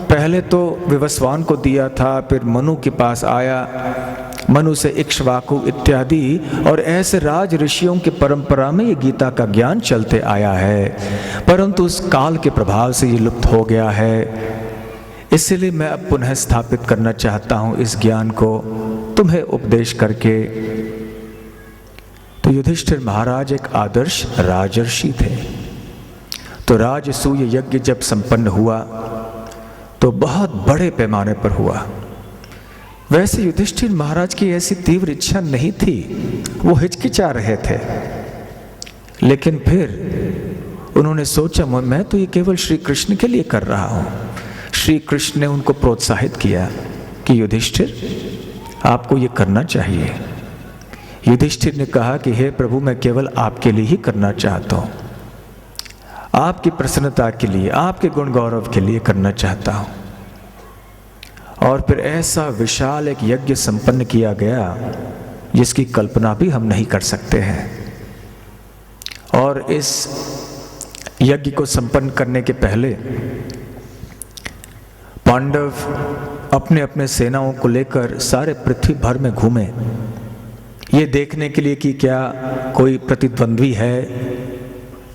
पहले तो विवस्वान को दिया था, फिर मनु के पास आया, मनु से इक्ष्वाकु इत्यादि, और ऐसे राज ऋषियों की परंपरा में ये गीता का ज्ञान चलते आया है, परंतु उस काल के प्रभाव से ये लुप्त हो गया है। इसलिए मैं अब पुनः स्थापित करना चाहता हूँ इस ज्ञान को तुम्हें उपदेश करके। तो युधिष्ठिर महाराज एक आदर्श राजर्षि थे। तो राजसूय यज्ञ जब संपन्न हुआ तो बहुत बड़े पैमाने पर हुआ। वैसे युधिष्ठिर महाराज की ऐसी तीव्र इच्छा नहीं थी, वो हिचकिचा रहे थे, लेकिन फिर उन्होंने सोचा मैं तो ये केवल श्री कृष्ण के लिए कर रहा हूँ। श्री कृष्ण ने उनको प्रोत्साहित किया कि युधिष्ठिर, आपको ये करना चाहिए। युधिष्ठिर ने कहा कि हे प्रभु, मैं केवल आपके लिए ही करना चाहता हूँ, आपकी प्रसन्नता के लिए, आपके गुण गौरव के लिए करना चाहता हूँ। और फिर ऐसा विशाल एक यज्ञ संपन्न किया गया जिसकी कल्पना भी हम नहीं कर सकते हैं। और इस यज्ञ को संपन्न करने के पहले पांडव अपने अपने सेनाओं को लेकर सारे पृथ्वी भर में घूमे, ये देखने के लिए कि क्या कोई प्रतिद्वंद्वी है,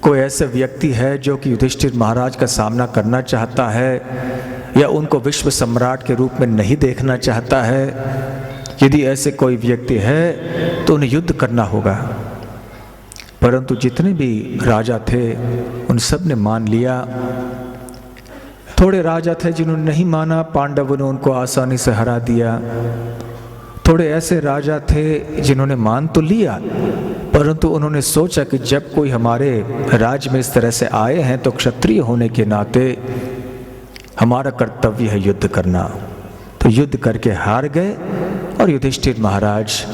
कोई ऐसा व्यक्ति है जो कि युधिष्ठिर महाराज का सामना करना चाहता है या उनको विश्व सम्राट के रूप में नहीं देखना चाहता है। यदि ऐसे कोई व्यक्ति है तो उन्हें युद्ध करना होगा। परंतु जितने भी राजा थे उन सब ने मान लिया। थोड़े राजा थे जिन्होंने नहीं माना, पांडवों ने उनको आसानी से हरा दिया। थोड़े ऐसे राजा थे जिन्होंने मान तो लिया, परंतु उन्होंने सोचा कि जब कोई हमारे राज्य में इस तरह से आए हैं तो क्षत्रिय होने के नाते हमारा कर्तव्य है युद्ध करना। तो युद्ध करके हार गए और युधिष्ठिर महाराज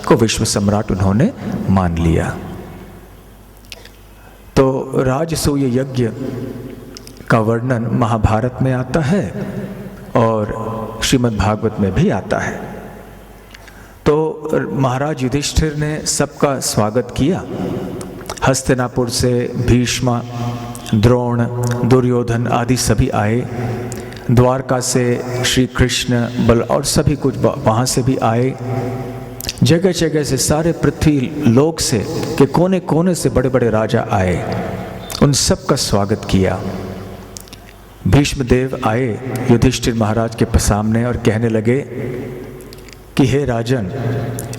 को विश्व सम्राट उन्होंने मान लिया। तो राजसूय यज्ञ का वर्णन महाभारत में आता है और श्रीमद् भागवत में भी आता है। तो महाराज युधिष्ठिर ने सबका स्वागत किया। हस्तिनापुर से भीष्म, द्रोण, दुर्योधन आदि सभी आए। द्वारका से श्री कृष्ण, बल और सभी कुछ वहाँ से भी आए। जगह जगह से, सारे पृथ्वी लोक से के कोने कोने से बड़े बड़े राजा आए। उन सब का स्वागत किया। भीष्मदेव आए युधिष्ठिर महाराज के सामने और कहने लगे कि हे राजन,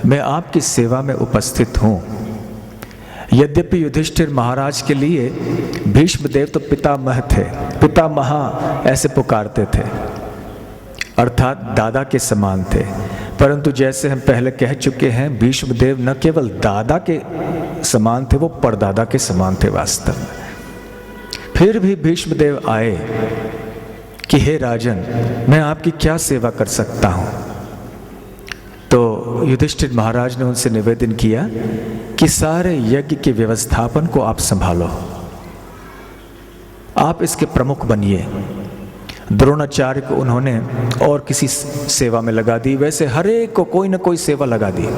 मैं आपकी सेवा में उपस्थित हूँ। यद्यपि युधिष्ठिर महाराज के लिए भीष्मदेव तो पितामह थे, पितामह ऐसे पुकारते थे, अर्थात दादा के समान थे। परंतु जैसे हम पहले कह चुके हैं, भीष्मदेव न केवल दादा के समान थे, वो परदादा के समान थे वास्तव में। फिर भी भीष्मदेव आए कि हे राजन, मैं आपकी क्या सेवा कर सकता हूँ। तो युधिष्ठिर महाराज ने उनसे निवेदन किया कि सारे यज्ञ के व्यवस्थापन को आप संभालो, आप इसके प्रमुख बनिए। द्रोणाचार्य को उन्होंने और किसी सेवा में लगा दी। वैसे हर एक को कोई ना कोई सेवा लगा दी।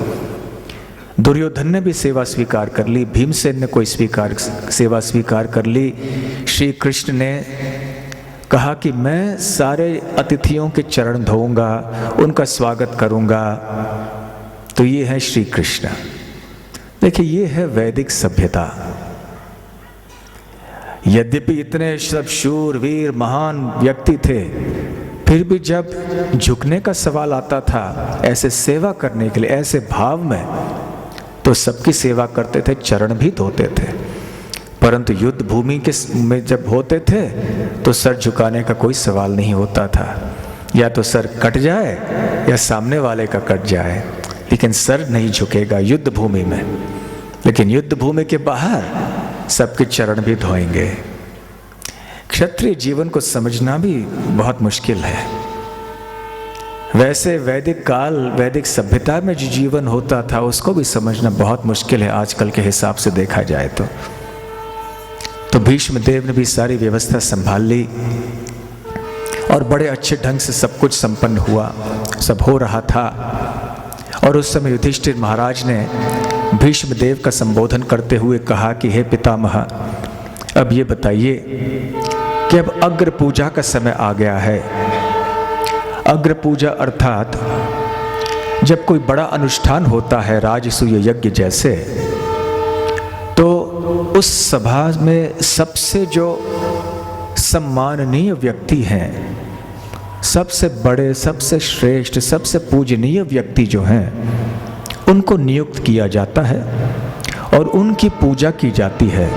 दुर्योधन ने भी सेवा स्वीकार कर ली, भीमसेन ने कोई सेवा स्वीकार कर ली। श्री कृष्ण ने कहा कि मैं सारे अतिथियों के चरण धोऊंगा, उनका स्वागत करूंगा। तो ये है श्री कृष्ण। देखिए, ये है वैदिक सभ्यता। यद्यपि इतने सब शूरवीर महान व्यक्ति थे, फिर भी जब झुकने का सवाल आता था ऐसे सेवा करने के लिए, ऐसे भाव में, तो सबकी सेवा करते थे, चरण भी धोते थे। परंतु युद्ध भूमि के में जब होते थे तो सर झुकाने का कोई सवाल नहीं होता था। या तो सर कट जाए या सामने वाले का कट जाए, लेकिन सर नहीं झुकेगा युद्ध भूमि में। लेकिन युद्ध भूमि के बाहर सबके चरण भी धोएंगे। क्षत्रिय जीवन को समझना भी बहुत मुश्किल है। वैसे वैदिक काल, वैदिक सभ्यता में जो जीवन होता था उसको भी समझना बहुत मुश्किल है आजकल के हिसाब से देखा जाए तो भीष्मदेव ने भी सारी व्यवस्था संभाल ली और बड़े अच्छे ढंग से सब कुछ संपन्न हुआ, सब हो रहा था। और उस समय युधिष्ठिर महाराज ने भीष्म देव का संबोधन करते हुए कहा कि हे पितामह, अब ये बताइए कि अब अग्र पूजा का समय आ गया है। अग्र पूजा अर्थात जब कोई बड़ा अनुष्ठान होता है राजसूय यज्ञ जैसे, तो उस सभा में सबसे जो सम्माननीय व्यक्ति हैं, सबसे बड़े, सबसे श्रेष्ठ, सबसे पूजनीय व्यक्ति जो हैं, उनको नियुक्त किया जाता है और उनकी पूजा की जाती है।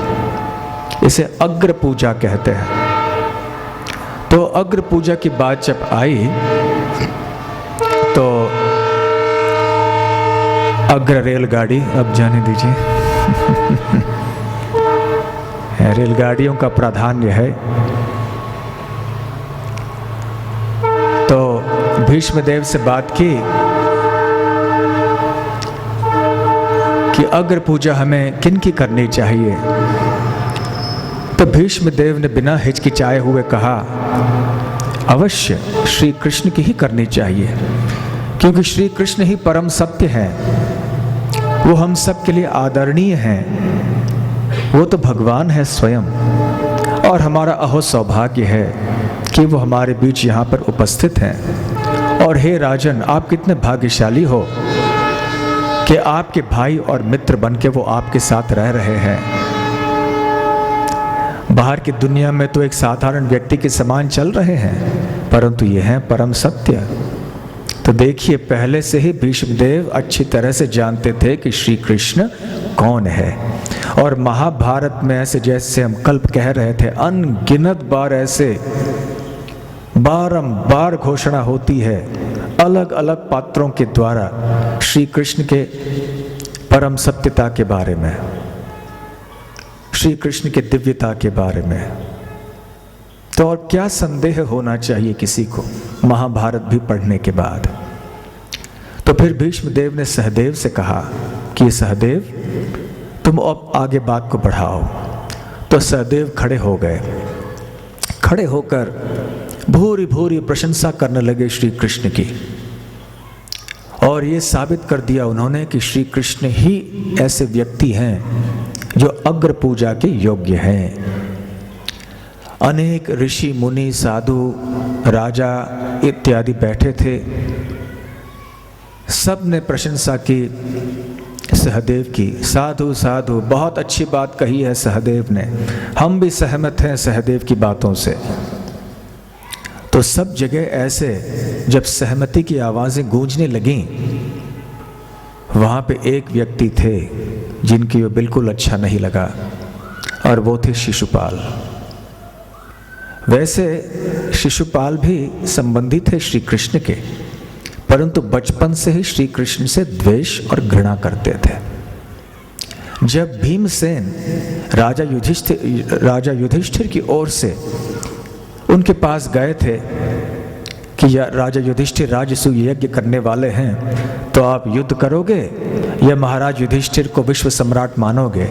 इसे अग्र पूजा कहते हैं। तो अग्र पूजा की बात जब आई तो अग्र रेलगाड़ी, अब जाने दीजिए रेलगाड़ियों का प्राधान्य है। तो भीष्मदेव से बात की कि अग्र पूजा हमें किन की करनी चाहिए। तो भीष्मदेव ने बिना हिचकिचाए हुए कहा, अवश्य श्री कृष्ण की ही करनी चाहिए, क्योंकि श्री कृष्ण ही परम सत्य हैं। वो हम सब के लिए आदरणीय हैं। वो तो भगवान है स्वयं, और हमारा अहो सौभाग्य है कि वो हमारे बीच यहाँ पर उपस्थित हैं। और हे राजन, आप कितने भाग्यशाली हो कि आपके भाई और मित्र बनके वो आपके साथ रह रहे हैं। बाहर की दुनिया में तो एक साधारण व्यक्ति के समान चल रहे हैं, परंतु ये हैं परम सत्य। तो देखिए, पहले से ही भीष्मदेव अच्छी तरह से जानते थे कि श्री कृष्ण कौन है। और महाभारत में ऐसे, जैसे हम कल कह रहे थे, अनगिनत बार ऐसे बारंबार घोषणा होती है अलग अलग पात्रों के द्वारा श्री कृष्ण के परम सत्यता के बारे में, श्री कृष्ण के दिव्यता के बारे में। तो और क्या संदेह होना चाहिए किसी को महाभारत भी पढ़ने के बाद। तो फिर भीष्मदेव ने सहदेव से कहा कि सहदेव, तुम अब आगे बात को बढ़ाओ। तो सहदेव खड़े हो गए। खड़े होकर भूरी भूरी प्रशंसा करने लगे श्री कृष्ण की, और ये साबित कर दिया उन्होंने कि श्री कृष्ण ही ऐसे व्यक्ति हैं जो अग्र पूजा के योग्य हैं। अनेक ऋषि मुनि साधु राजा इत्यादि बैठे थे, सब ने प्रशंसा की सहदेव की। साधु साधु, बहुत अच्छी बात कही है सहदेव ने, हम भी सहमत हैं सहदेव की बातों से। तो सब जगह ऐसे जब सहमति की आवाज़ें गूंजने लगीं, वहाँ पे एक व्यक्ति थे जिनकी वो बिल्कुल अच्छा नहीं लगा, और वो थे शिशुपाल। वैसे शिशुपाल भी संबंधी थे श्री कृष्ण के, परंतु बचपन से ही श्री कृष्ण से द्वेष और घृणा करते थे। जब भीमसेन राजा युधिष्ठिर की ओर से उनके पास गए थे कि राजा युधिष्ठिर राजसूय यज्ञ करने वाले हैं, तो आप युद्ध करोगे या महाराज युधिष्ठिर को विश्व सम्राट मानोगे।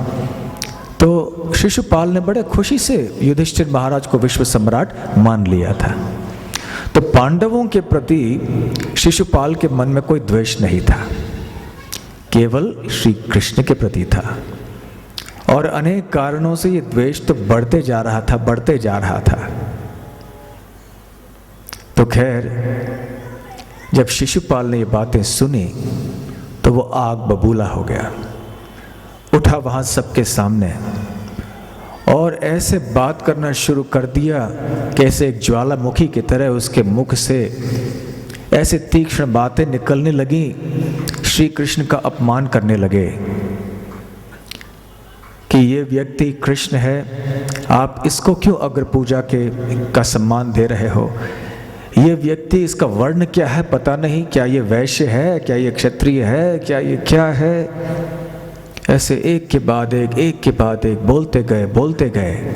तो शिशुपाल ने बड़े खुशी से युधिष्ठिर महाराज को विश्व सम्राट मान लिया था। तो पांडवों के प्रति शिशुपाल के मन में कोई द्वेष नहीं था, केवल श्री कृष्ण के प्रति था। और अनेक कारणों से ये द्वेष तो बढ़ते जा रहा था। तो खैर, जब शिशुपाल ने ये बातें सुनी तो वो आग बबूला हो गया, उठा वहाँ सबके सामने और ऐसे बात करना शुरू कर दिया कैसे एक ज्वालामुखी की तरह उसके मुख से ऐसे तीक्ष्ण बातें निकलने लगी, श्री कृष्ण का अपमान करने लगे कि ये व्यक्ति कृष्ण है, आप इसको क्यों अग्र पूजा का सम्मान दे रहे हो। ये व्यक्ति, इसका वर्ण क्या है पता नहीं, क्या ये वैश्य है, क्या ये क्षत्रिय है, क्या ये क्या है। ऐसे एक के बाद एक बोलते गए।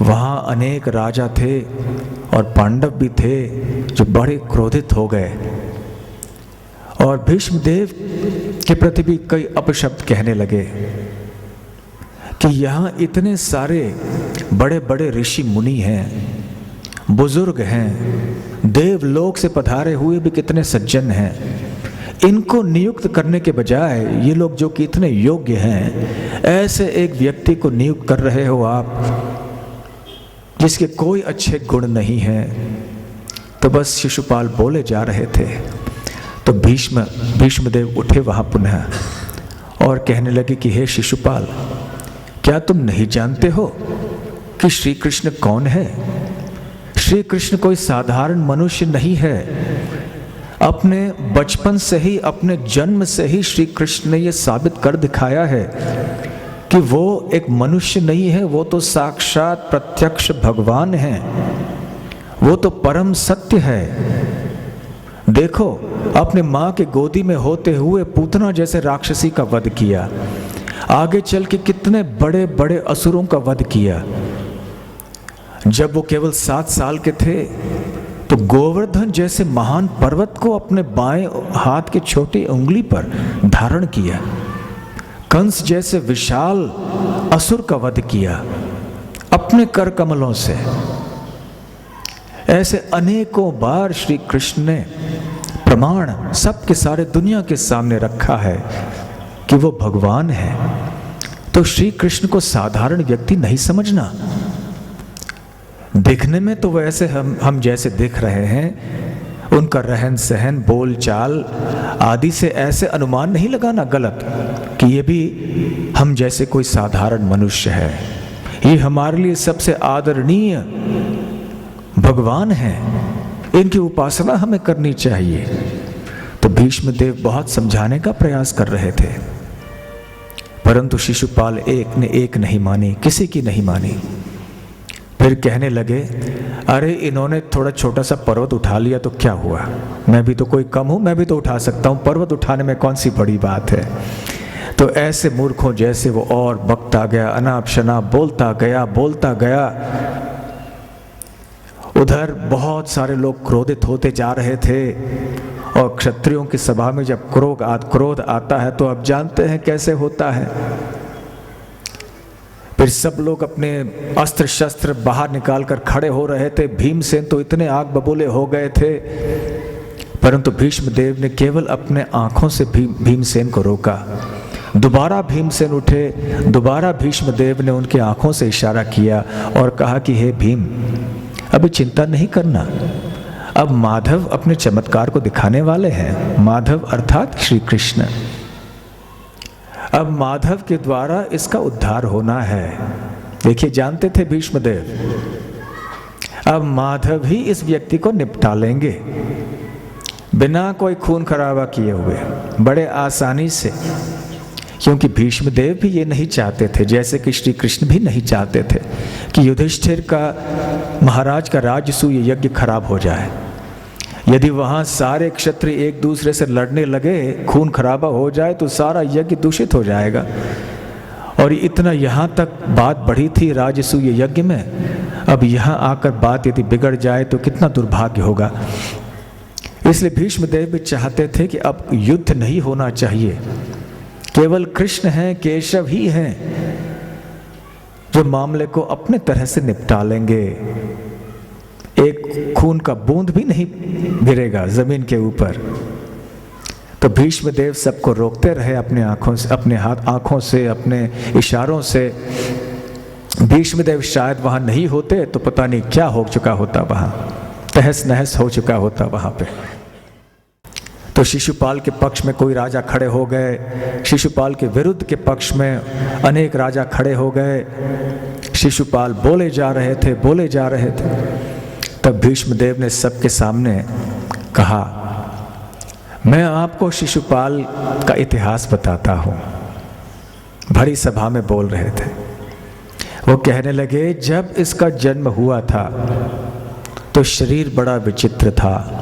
वहाँ अनेक राजा थे और पांडव भी थे जो बड़े क्रोधित हो गए और भीष्मदेव के प्रति भी कई अपशब्द कहने लगे कि यहाँ इतने सारे बड़े बड़े ऋषि मुनि हैं, बुजुर्ग हैं, देवलोक से पधारे हुए भी कितने सज्जन हैं, इनको नियुक्त करने के बजाय ये लोग जो कि इतने योग्य हैं, ऐसे एक व्यक्ति को नियुक्त कर रहे हो आप जिसके कोई अच्छे गुण नहीं हैं। तो बस शिशुपाल बोले जा रहे थे तो भीष्मदेव उठे वहाँ पुनः और कहने लगे कि हे शिशुपाल, क्या तुम नहीं जानते हो कि श्री कृष्ण कौन है? श्री कृष्ण कोई साधारण मनुष्य नहीं है। अपने बचपन से ही, अपने जन्म से ही श्री कृष्ण ने यह साबित कर दिखाया है कि वो एक मनुष्य नहीं है, वो तो साक्षात प्रत्यक्ष भगवान है, वो तो परम सत्य है। देखो, अपने माँ के गोदी में होते हुए पूतना जैसे राक्षसी का वध किया, आगे चल के कितने बड़े बड़े असुरों का वध किया। जब वो केवल 7 साल के थे तो गोवर्धन जैसे महान पर्वत को अपने बाएं हाथ की छोटी उंगली पर धारण किया, कंस जैसे विशाल असुर का वध किया अपने कर कमलों से। ऐसे अनेकों बार श्री कृष्ण ने प्रमाण सबके सारे दुनिया के सामने रखा है कि वो भगवान है। तो श्री कृष्ण को साधारण व्यक्ति नहीं समझना। दिखने में तो वैसे हम जैसे दिख रहे हैं, उनका रहन सहन, बोल चाल आदि से ऐसे अनुमान नहीं लगाना गलत कि ये भी हम जैसे कोई साधारण मनुष्य है। ये हमारे लिए सबसे आदरणीय भगवान हैं, इनकी उपासना हमें करनी चाहिए। तो भीष्मदेव बहुत समझाने का प्रयास कर रहे थे, परंतु शिशुपाल एक ने एक नहीं मानी, किसी की नहीं मानी। फिर कहने लगे, अरे इन्होंने थोड़ा छोटा सा पर्वत उठा लिया तो क्या हुआ, मैं भी तो कोई कम हूं, मैं भी तो उठा सकता हूं, पर्वत उठाने में कौन सी बड़ी बात है। तो ऐसे मूर्खों जैसे वो और बकता गया, अनाप शनाप बोलता गया। उधर बहुत सारे लोग क्रोधित होते जा रहे थे, और क्षत्रियों की सभा में जब क्रोध आता है तो अब जानते हैं कैसे होता है। फिर सब लोग अपने अस्त्र शस्त्र बाहर निकाल कर खड़े हो रहे थे। भीमसेन तो इतने आग बबूले हो गए थे, परंतु भीष्मदेव ने केवल अपने आंखों से भीमसेन को रोका। दोबारा भीमसेन उठे, दोबारा भीष्मदेव ने उनकी आंखों से इशारा किया और कहा कि हे भीम, अभी चिंता नहीं करना, अब माधव अपने चमत्कार को दिखाने वाले हैं। माधव अर्थात श्री कृष्ण। अब माधव के द्वारा इसका उद्धार होना है। देखिए, जानते थे भीष्मदेव, अब माधव ही इस व्यक्ति को निपटा लेंगे बिना कोई खून खराबा किए हुए, बड़े आसानी से। क्योंकि भीष्मदेव भी ये नहीं चाहते थे, जैसे कि श्री कृष्ण भी नहीं चाहते थे कि युधिष्ठिर का, महाराज का राजसूय यज्ञ खराब हो जाए। यदि वहाँ सारे क्षत्रिय एक दूसरे से लड़ने लगे, खून खराबा हो जाए तो सारा यज्ञ दूषित हो जाएगा। और इतना यहाँ तक बात बढ़ी थी राजसूय यज्ञ में, अब यहाँ आकर बात यदि बिगड़ जाए तो कितना दुर्भाग्य होगा। इसलिए भीष्मदेव भी चाहते थे कि अब युद्ध नहीं होना चाहिए, केवल कृष्ण हैं, केशव ही हैं जो मामले को अपने तरह से निपटा लेंगे। एक खून का बूंद भी नहीं गिरेगा जमीन के ऊपर। तो भीष्मदेव सबको रोकते रहे अपने आंखों से, अपने आंखों से, अपने इशारों से। भीष्मदेव शायद वहां नहीं होते तो पता नहीं क्या हो चुका होता, वहां तहस नहस हो चुका होता वहां पे। तो शिशुपाल के पक्ष में कोई राजा खड़े हो गए, शिशुपाल के विरुद्ध के पक्ष में अनेक राजा खड़े हो गए। शिशुपाल बोले जा रहे थे। तब भीष्मदेव ने सबके सामने कहा, मैं आपको शिशुपाल का इतिहास बताता हूं। भरी सभा में बोल रहे थे। वो कहने लगे, जब इसका जन्म हुआ था तो शरीर बड़ा विचित्र था।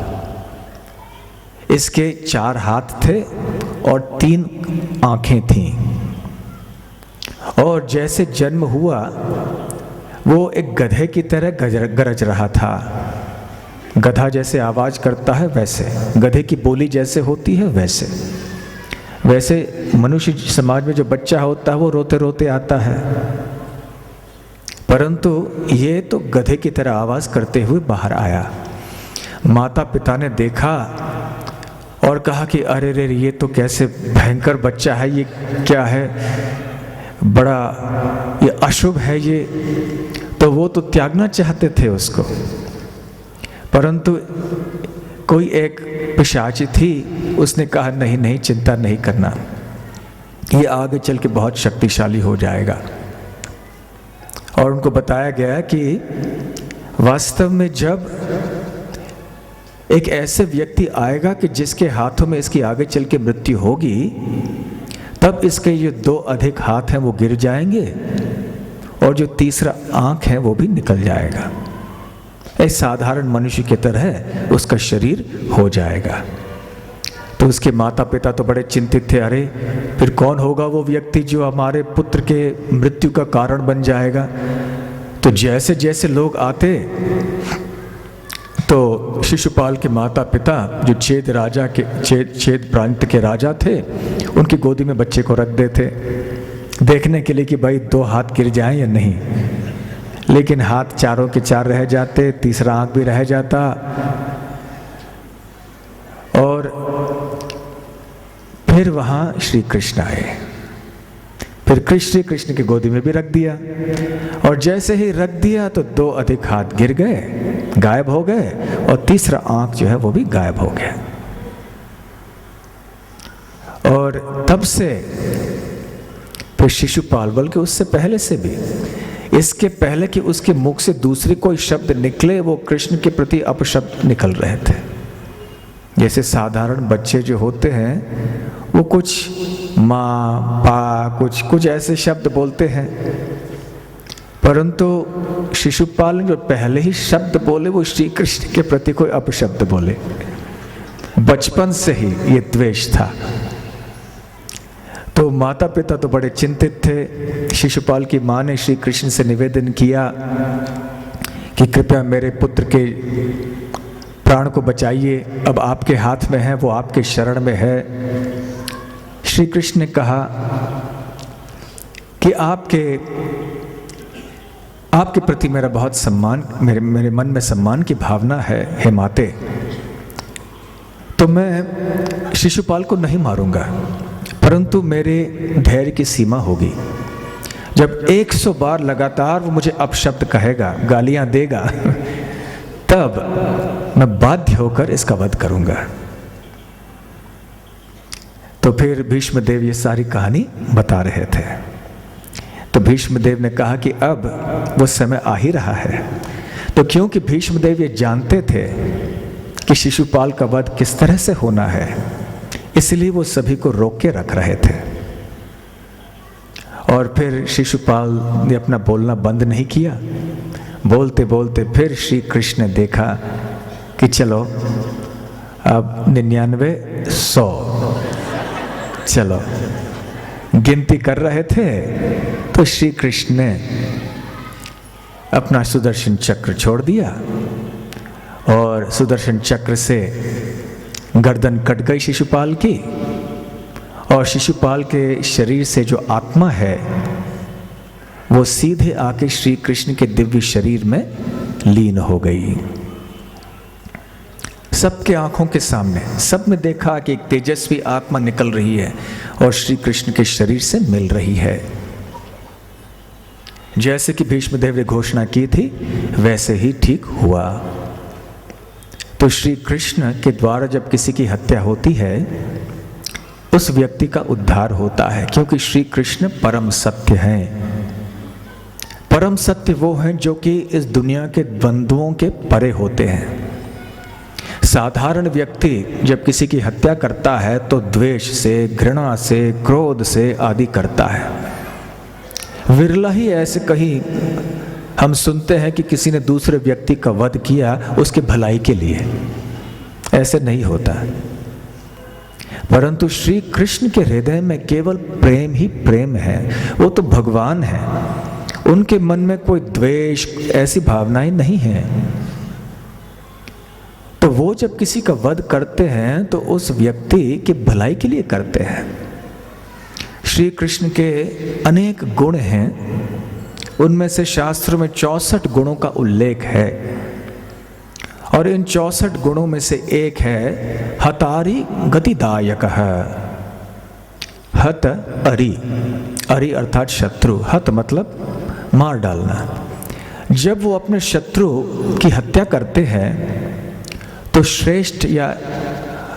इसके 4 हाथ थे और 3 आंखें थीं, और जैसे जन्म हुआ वो एक गधे की तरह गरज रहा था। गधा जैसे आवाज करता है वैसे, गधे की बोली जैसे होती है वैसे मनुष्य समाज में जो बच्चा होता है वो रोते रोते आता है। परंतु ये तो गधे की तरह आवाज करते हुए बाहर आया। माता पिता ने देखा और कहा कि अरे रे, ये तो कैसे भयंकर बच्चा है, ये क्या है, बड़ा ये अशुभ है ये। तो वो तो त्यागना चाहते थे उसको, परंतु कोई एक पिशाची थी, उसने कहा नहीं नहीं, चिंता नहीं करना, ये आगे चल के बहुत शक्तिशाली हो जाएगा। और उनको बताया गया कि वास्तव में जब एक ऐसे व्यक्ति आएगा कि जिसके हाथों में इसकी आगे चल के मृत्यु होगी, तब इसके जो 2 अधिक हाथ हैं वो गिर जाएंगे और जो तीसरा आंख है वो भी निकल जाएगा। एक साधारण मनुष्य की तरह उसका शरीर हो जाएगा। तो उसके माता पिता तो बड़े चिंतित थे, अरे फिर कौन होगा वो व्यक्ति जो हमारे पुत्र के मृत्यु का कारण बन जाएगा। तो जैसे जैसे लोग आते तो शिशुपाल के माता पिता जो छेद प्रांत के राजा थे, उनकी गोदी में बच्चे को रख देते देखने के लिए कि भाई 2 हाथ गिर जाएं या नहीं। लेकिन हाथ चारों के 4 रह जाते, तीसरा आंख भी रह जाता। और फिर वहां श्री कृष्ण आए, फिर श्री कृष्ण की गोदी में भी रख दिया, और जैसे ही रख दिया तो 2 अधिक हाथ गिर गए, गायब हो गए, और तीसरा आंख जो है वो भी गायब हो गया। और तब से फिर शिशुपाल, बल्कि उससे पहले से भी, इसके पहले कि उसके मुख से दूसरे कोई शब्द निकले, वो कृष्ण के प्रति अपशब्द निकल रहे थे। जैसे साधारण बच्चे जो होते हैं वो कुछ माँ पा कुछ ऐसे शब्द बोलते हैं, परंतु शिशुपाल ने जो पहले ही शब्द बोले वो श्री कृष्ण के प्रति कोई अपशब्द बोले। बचपन से ही ये द्वेष था। तो माता पिता तो बड़े चिंतित थे। शिशुपाल की माँ ने श्री कृष्ण से निवेदन किया कि कृपया मेरे पुत्र के प्राण को बचाइए, अब आपके हाथ में है, वो आपके शरण में है। श्री कृष्ण ने कहा कि आपके प्रति मेरा बहुत सम्मान, मेरे मन में सम्मान की भावना है, हे माते, तो मैं शिशुपाल को नहीं मारूंगा, परंतु मेरे धैर्य की सीमा होगी। जब 100 बार लगातार वो मुझे अपशब्द कहेगा, गालियां देगा, तब मैं बाध्य होकर इसका वध करूंगा। तो फिर भीष्मदेव ये सारी कहानी बता रहे थे। तो भीष्मदेव ने कहा कि अब वो समय आ ही रहा है। तो क्योंकि भीष्मदेव ये जानते थे कि शिशुपाल का वध किस तरह से होना है, इसलिए वो सभी को रोक के रख रहे थे। और फिर शिशुपाल ने अपना बोलना बंद नहीं किया। बोलते बोलते फिर श्री कृष्ण ने देखा कि चलो अब 99, 100, चलो गिनती कर रहे थे। तो श्री कृष्ण ने अपना सुदर्शन चक्र छोड़ दिया और सुदर्शन चक्र से गर्दन कट गई शिशुपाल की, और शिशुपाल के शरीर से जो आत्मा है वो सीधे आके श्री कृष्ण के दिव्य शरीर में लीन हो गई। सबके आंखों के सामने सबने देखा कि एक तेजस्वी आत्मा निकल रही है और श्री कृष्ण के शरीर से मिल रही है। जैसे कि भीष्मदेव ने घोषणा की थी वैसे ही ठीक हुआ। तो श्री कृष्ण के द्वारा जब किसी की हत्या होती है उस व्यक्ति का उद्धार होता है, क्योंकि श्री कृष्ण परम सत्य हैं। परम सत्य वो हैं जो कि इस दुनिया के द्वंद्वों के परे होते हैं। साधारण व्यक्ति जब किसी की हत्या करता है तो द्वेष से, घृणा से, क्रोध से आदि करता है। विरला ही ऐसे कहीं हम सुनते हैं कि किसी ने दूसरे व्यक्ति का वध किया उसके भलाई के लिए, ऐसे नहीं होता। परंतु श्री कृष्ण के हृदय में केवल प्रेम ही प्रेम है। वो तो भगवान है, उनके मन में कोई द्वेष ऐसी भावनाएं नहीं है। तो वो जब किसी का वध करते हैं तो उस व्यक्ति की भलाई के लिए करते हैं। श्री कृष्ण के अनेक गुण हैं, उनमें से शास्त्रों में 64 गुणों का उल्लेख है, और इन 64 गुणों में से एक है हतारी गतिदायक। हत अरि, अरि अर्थात शत्रु, हत मतलब मार डालना। जब वो अपने शत्रु की हत्या करते हैं तो श्रेष्ठ या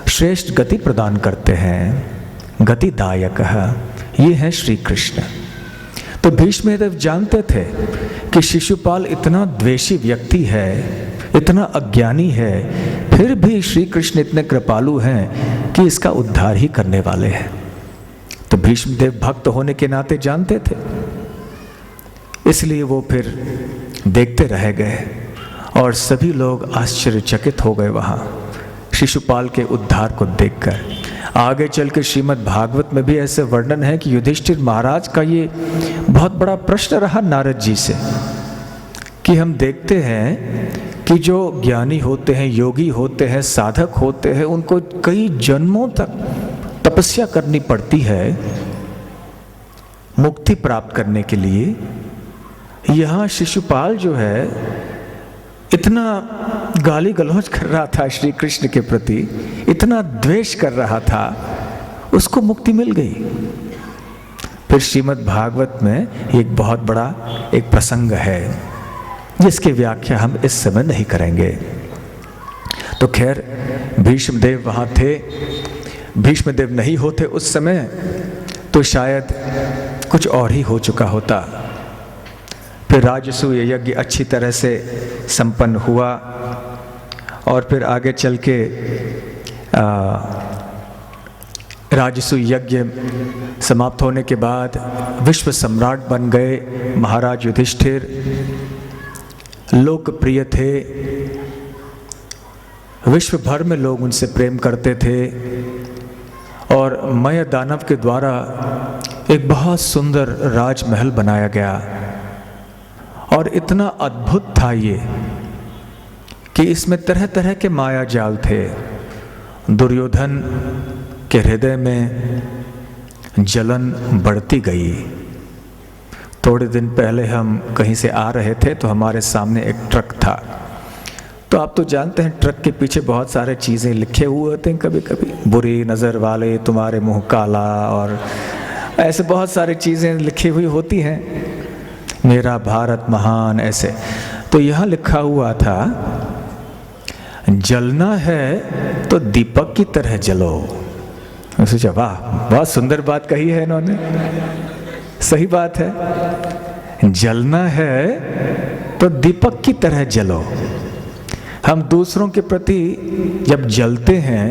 श्रेष्ठ गति प्रदान करते हैं, गतिदायक। ये है श्री कृष्ण। तो भीष्मदेव जानते थे कि शिशुपाल इतना द्वेषी व्यक्ति है, इतना अज्ञानी है, फिर भी श्री कृष्ण इतने कृपालु हैं कि इसका उद्धार ही करने वाले हैं। तो भीष्मदेव भक्त होने के नाते जानते थे, इसलिए वो फिर देखते रह गए और सभी लोग आश्चर्यचकित हो गए वहाँ शिशुपाल के उद्धार को देखकर। आगे चल के श्रीमद् भागवत में भी ऐसे वर्णन है कि युधिष्ठिर महाराज का ये बहुत बड़ा प्रश्न रहा नारद जी से कि हम देखते हैं कि जो ज्ञानी होते हैं, योगी होते हैं, साधक होते हैं, उनको कई जन्मों तक तपस्या करनी पड़ती है मुक्ति प्राप्त करने के लिए। यहाँ शिशुपाल जो है इतना गाली गलौज कर रहा था श्री कृष्ण के प्रति, इतना द्वेष कर रहा था, उसको मुक्ति मिल गई। फिर श्रीमद् भागवत में एक बहुत बड़ा एक प्रसंग है जिसकी व्याख्या हम इस समय नहीं करेंगे। तो खैर भीष्मदेव वहाँ थे, भीष्मदेव नहीं होते उस समय तो शायद कुछ और ही हो चुका होता। फिर राजसूय यज्ञ अच्छी तरह से संपन्न हुआ और फिर आगे चल के राजसूय यज्ञ समाप्त होने के बाद विश्व सम्राट बन गए महाराज युधिष्ठिर, लोकप्रिय थे, विश्व भर में लोग उनसे प्रेम करते थे और मय दानव के द्वारा एक बहुत सुंदर राजमहल बनाया गया और इतना अद्भुत था ये कि इसमें तरह तरह के माया जाल थे। दुर्योधन के हृदय में जलन बढ़ती गई। थोड़े दिन पहले हम कहीं से आ रहे थे तो हमारे सामने एक ट्रक था। तो आप तो जानते हैं ट्रक के पीछे बहुत सारे चीज़ें लिखे हुए होते हैं, कभी कभी बुरी नज़र वाले, तुम्हारे मुंह काला, और ऐसे बहुत सारी चीज़ें लिखी हुई होती हैं, मेरा भारत महान, ऐसे। तो यहाँ लिखा हुआ था जलना है तो दीपक की तरह जलो। मैं सोचा वाह, बहुत सुंदर बात कही है इन्होंने, सही बात है। जलना है तो दीपक की तरह जलो। हम दूसरों के प्रति जब जलते हैं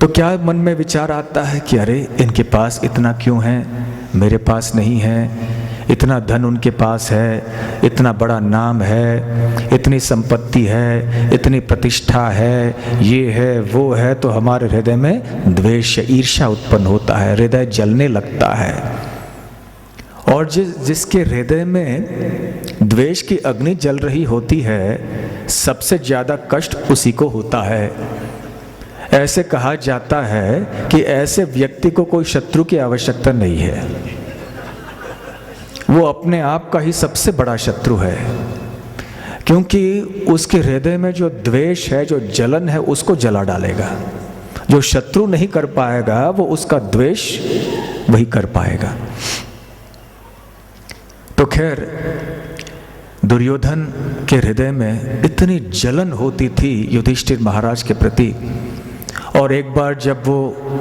तो क्या मन में विचार आता है कि अरे इनके पास इतना क्यों है, मेरे पास नहीं है, इतना धन उनके पास है, इतना बड़ा नाम है, इतनी संपत्ति है, इतनी प्रतिष्ठा है, ये है वो है, तो हमारे हृदय में द्वेष, ईर्ष्या उत्पन्न होता है, हृदय जलने लगता है। और जिसके हृदय में द्वेष की अग्नि जल रही होती है, सबसे ज़्यादा कष्ट उसी को होता है। ऐसे कहा जाता है कि ऐसे व्यक्ति को कोई शत्रु की आवश्यकता नहीं है, वो अपने आप का ही सबसे बड़ा शत्रु है, क्योंकि उसके हृदय में जो द्वेष है, जो जलन है, उसको जला डालेगा। जो शत्रु नहीं कर पाएगा वो उसका द्वेष वही कर पाएगा। तो खैर दुर्योधन के हृदय में इतनी जलन होती थी युधिष्ठिर महाराज के प्रति। और एक बार जब वो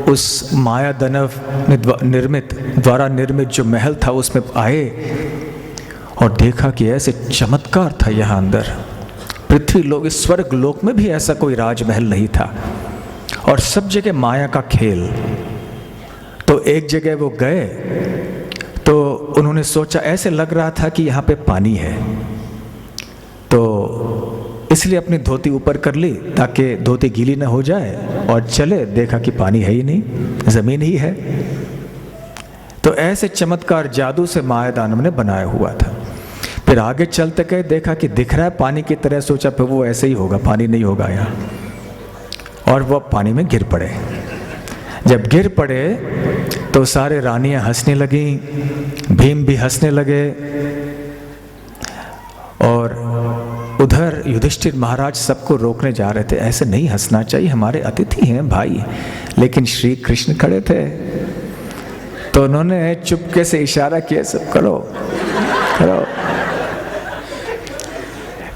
उस माया दानव द्वारा निर्मित जो महल था उसमें आए और देखा कि ऐसे चमत्कार था यहाँ अंदर, पृथ्वी लोक, इस स्वर्ग लोक में भी ऐसा कोई राजमहल नहीं था और सब जगह माया का खेल। तो एक जगह वो गए तो उन्होंने सोचा, ऐसे लग रहा था कि यहाँ पे पानी है, तो इसलिए अपनी धोती ऊपर कर ली ताकि धोती गीली ना हो जाए, और चले, देखा कि पानी है ही नहीं, जमीन ही है। तो ऐसे चमत्कार जादू से माया दानव ने बनाया हुआ था। फिर आगे चलते गए, देखा कि दिख रहा है पानी की तरह, सोचा फिर वो ऐसे ही होगा, पानी नहीं होगा यहाँ, और वो पानी में गिर पड़े। जब गिर पड़े तो सारे रानियां हंसने लगीं, भीम भी हंसने लगे, और उधर युधिष्ठिर महाराज सबको रोकने जा रहे थे, ऐसे नहीं हंसना चाहिए, हमारे अतिथि हैं भाई। लेकिन श्री कृष्ण खड़े थे तो उन्होंने चुपके से इशारा किया, सब करो करो।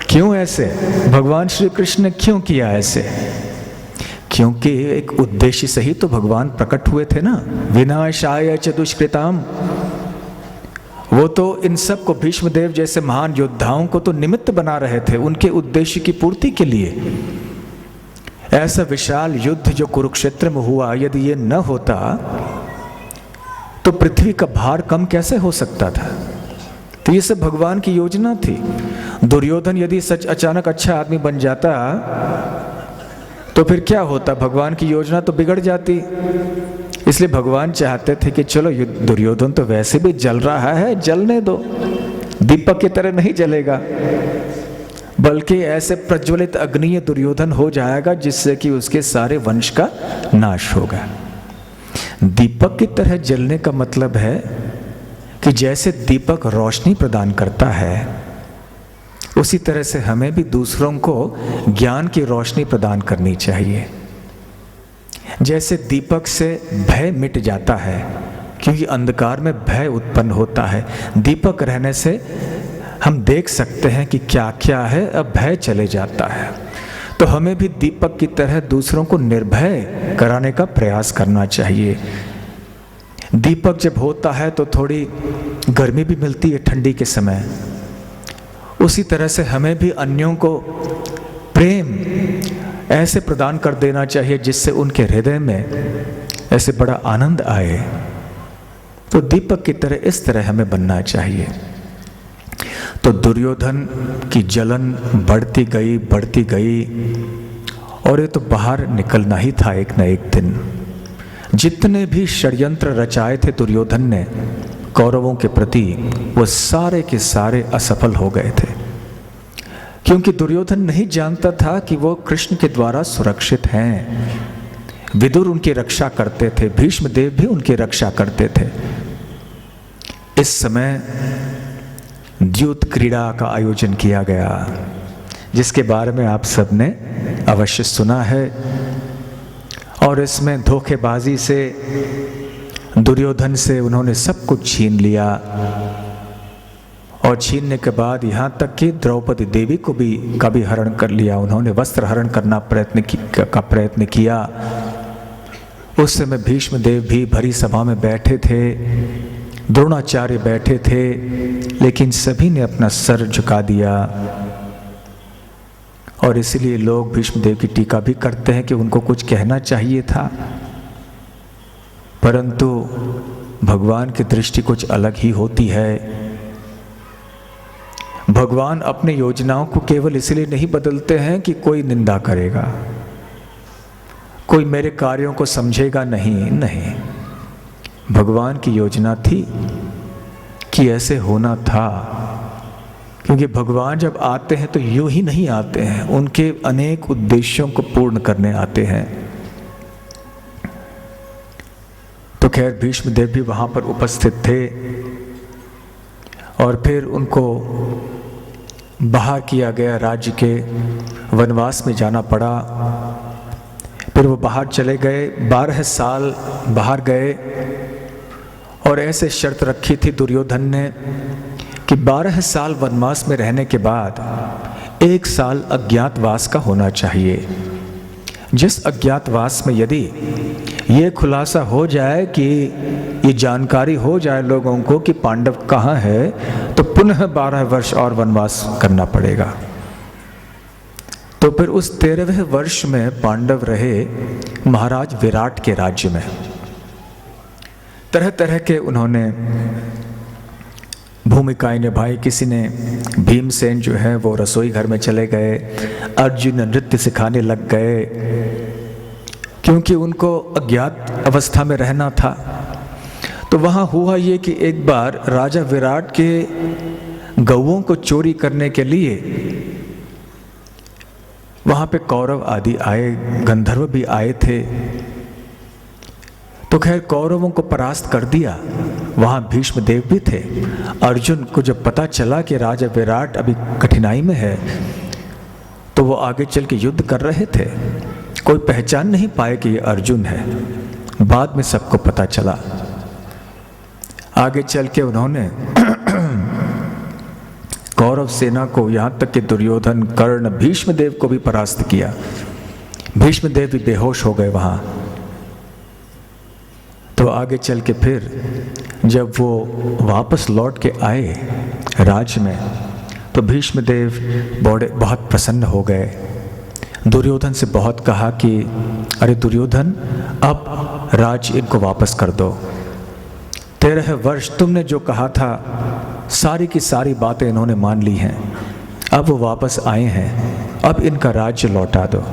क्यों ऐसे? भगवान श्री कृष्ण ने क्यों किया ऐसे? क्योंकि एक उद्देश्य से ही तो भगवान प्रकट हुए थे ना, विनाशाय च दुष्कृताम। वो तो इन सब को, भीष्म देव जैसे महान योद्धाओं को तो निमित्त बना रहे थे उनके उद्देश्य की पूर्ति के लिए। ऐसा विशाल युद्ध जो कुरुक्षेत्र में हुआ, यदि ये न होता तो पृथ्वी का भार कम कैसे हो सकता था? तो ये सब भगवान की योजना थी। दुर्योधन यदि सच अचानक अच्छा आदमी बन जाता तो फिर क्या होता? भगवान की योजना तो बिगड़ जाती। इसलिए भगवान चाहते थे कि चलो दुर्योधन तो वैसे भी जल रहा है, जलने दो, दीपक की तरह नहीं जलेगा, बल्कि ऐसे प्रज्वलित अग्नि दुर्योधन हो जाएगा जिससे कि उसके सारे वंश का नाश होगा। दीपक की तरह जलने का मतलब है कि जैसे दीपक रोशनी प्रदान करता है, उसी तरह से हमें भी दूसरों को ज्ञान की रोशनी प्रदान करनी चाहिए। जैसे दीपक से भय मिट जाता है, क्योंकि अंधकार में भय उत्पन्न होता है, दीपक रहने से हम देख सकते हैं कि क्या क्या है, अब भय चले जाता है। तो हमें भी दीपक की तरह दूसरों को निर्भय कराने का प्रयास करना चाहिए। दीपक जब होता है तो थोड़ी गर्मी भी मिलती है ठंडी के समय, उसी तरह से हमें भी अन्यों को प्रेम ऐसे प्रदान कर देना चाहिए जिससे उनके हृदय में ऐसे बड़ा आनंद आए। तो दीपक की तरह इस तरह हमें बनना चाहिए। तो दुर्योधन की जलन बढ़ती गई और ये तो बाहर निकलना ही था एक न एक दिन। जितने भी षड्यंत्र रचाए थे दुर्योधन ने कौरवों के प्रति, वो सारे के सारे असफल हो गए थे, क्योंकि दुर्योधन नहीं जानता था कि वो कृष्ण के द्वारा सुरक्षित हैं। विदुर उनकी रक्षा करते थे, भीष्म देव भी उनकी रक्षा करते थे। इस समय द्यूत क्रीड़ा का आयोजन किया गया, जिसके बारे में आप सबने अवश्य सुना है। और इसमें धोखेबाजी से दुर्योधन से उन्होंने सब कुछ छीन लिया, और छीनने के बाद यहाँ तक कि द्रौपदी देवी को भी हरण कर लिया। उन्होंने वस्त्र हरण करना प्रयत्न किया। उस समय भीष्म देव भी भरी सभा में बैठे थे, द्रोणाचार्य बैठे थे, लेकिन सभी ने अपना सर झुका दिया। और इसलिए लोग भीष्म देव की टीका भी करते हैं कि उनको कुछ कहना चाहिए था, परंतु भगवान की दृष्टि कुछ अलग ही होती है। भगवान अपनी योजनाओं को केवल इसलिए नहीं बदलते हैं कि कोई निंदा करेगा, कोई मेरे कार्यों को समझेगा, नहीं। भगवान की योजना थी कि ऐसे होना था, क्योंकि भगवान जब आते हैं तो यूं ही नहीं आते हैं, उनके अनेक उद्देश्यों को पूर्ण करने आते हैं। तो खैर भीष्म देव भी वहां पर उपस्थित थे, और फिर उनको बाहर किया गया, राज्य के वनवास में जाना पड़ा। फिर वो बाहर चले गए, 12 साल बाहर गए, और ऐसे शर्त रखी थी दुर्योधन ने कि 12 साल वनवास में रहने के बाद 1 साल अज्ञातवास का होना चाहिए। जिस अज्ञातवास में यदि ये खुलासा हो जाए, कि ये जानकारी हो जाए लोगों को कि पांडव कहाँ है, तो पुनः 12 वर्ष और वनवास करना पड़ेगा। तो फिर उस 13वें वर्ष में पांडव रहे महाराज विराट के राज्य में। तरह तरह के उन्होंने भूमिकाएं निभाई। किसी ने, भीमसेन जो है वो रसोई घर में चले गए, अर्जुन नृत्य सिखाने लग गए, क्योंकि उनको अज्ञात अवस्था में रहना था। तो वहाँ हुआ ये कि एक बार राजा विराट के गौओं को चोरी करने के लिए वहाँ पे कौरव आदि आए, गंधर्व भी आए थे। तो खैर कौरवों को परास्त कर दिया, वहाँ भीष्म देव भी थे। अर्जुन को जब पता चला कि राजा विराट अभी कठिनाई में है तो वो आगे चल के युद्ध कर रहे थे। कोई पहचान नहीं पाए कि ये अर्जुन है। बाद में सबको पता चला। आगे चल के उन्होंने कौरव सेना को, यहाँ तक कि दुर्योधन, कर्ण, भीष्म देव को भी परास्त किया। भीष्म देव भी बेहोश हो गए वहाँ। तो आगे चल के फिर जब वो वापस लौट के आए राज्य में तो भीष्म देव बहुत प्रसन्न हो गए। दुर्योधन से बहुत कहा कि अरे दुर्योधन, अब राज इनको वापस कर दो। 13 वर्ष तुमने जो कहा था सारी की सारी बातें इन्होंने मान ली हैं। अब वो वापस आए हैं, अब इनका राज्य लौटा दो।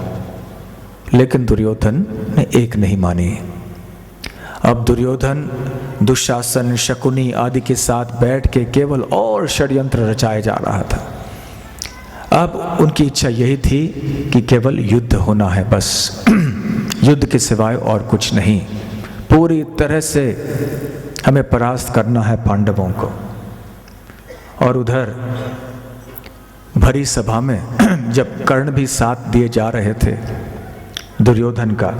लेकिन दुर्योधन ने एक नहीं मानी। अब दुर्योधन दुशासन, शकुनी आदि के साथ बैठ के केवल और षड्यंत्र रचाया जा रहा था। अब उनकी इच्छा यही थी कि केवल युद्ध होना है, बस युद्ध के सिवाय और कुछ नहीं। पूरी तरह से हमें परास्त करना है पांडवों को। और उधर भरी सभा में जब कर्ण भी साथ दिए जा रहे थे दुर्योधन का,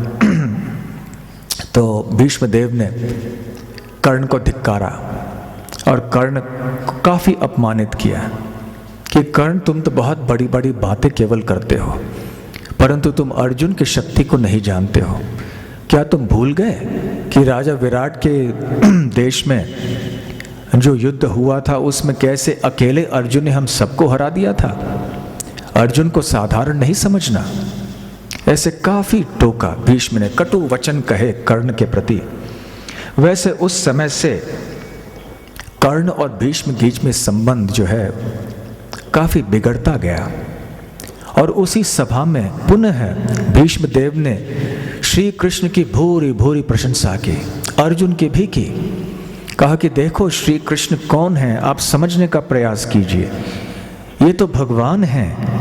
तो भीष्म देव ने कर्ण को धिक्कारा और कर्ण को काफी अपमानित किया कि कर्ण, तुम तो बहुत बड़ी बड़ी बातें केवल करते हो, परंतु तुम अर्जुन की शक्ति को नहीं जानते हो। क्या तुम भूल गए कि राजा विराट के देश में जो युद्ध हुआ था उसमें कैसे अकेले अर्जुन ने हम सबको हरा दिया था? अर्जुन को साधारण नहीं समझना। ऐसे काफी टोका भीष्म ने, कटु वचन कहे कर्ण के प्रति। वैसे उस समय से कर्ण और भीष्म के बीच में संबंध जो है काफी बिगड़ता गया। और उसी सभा में पुनः भीष्म देव ने श्री कृष्ण की भूरी भूरी प्रशंसा की, अर्जुन की भी की। कहा कि देखो श्री कृष्ण कौन है, आप समझने का प्रयास कीजिए, ये तो भगवान हैं।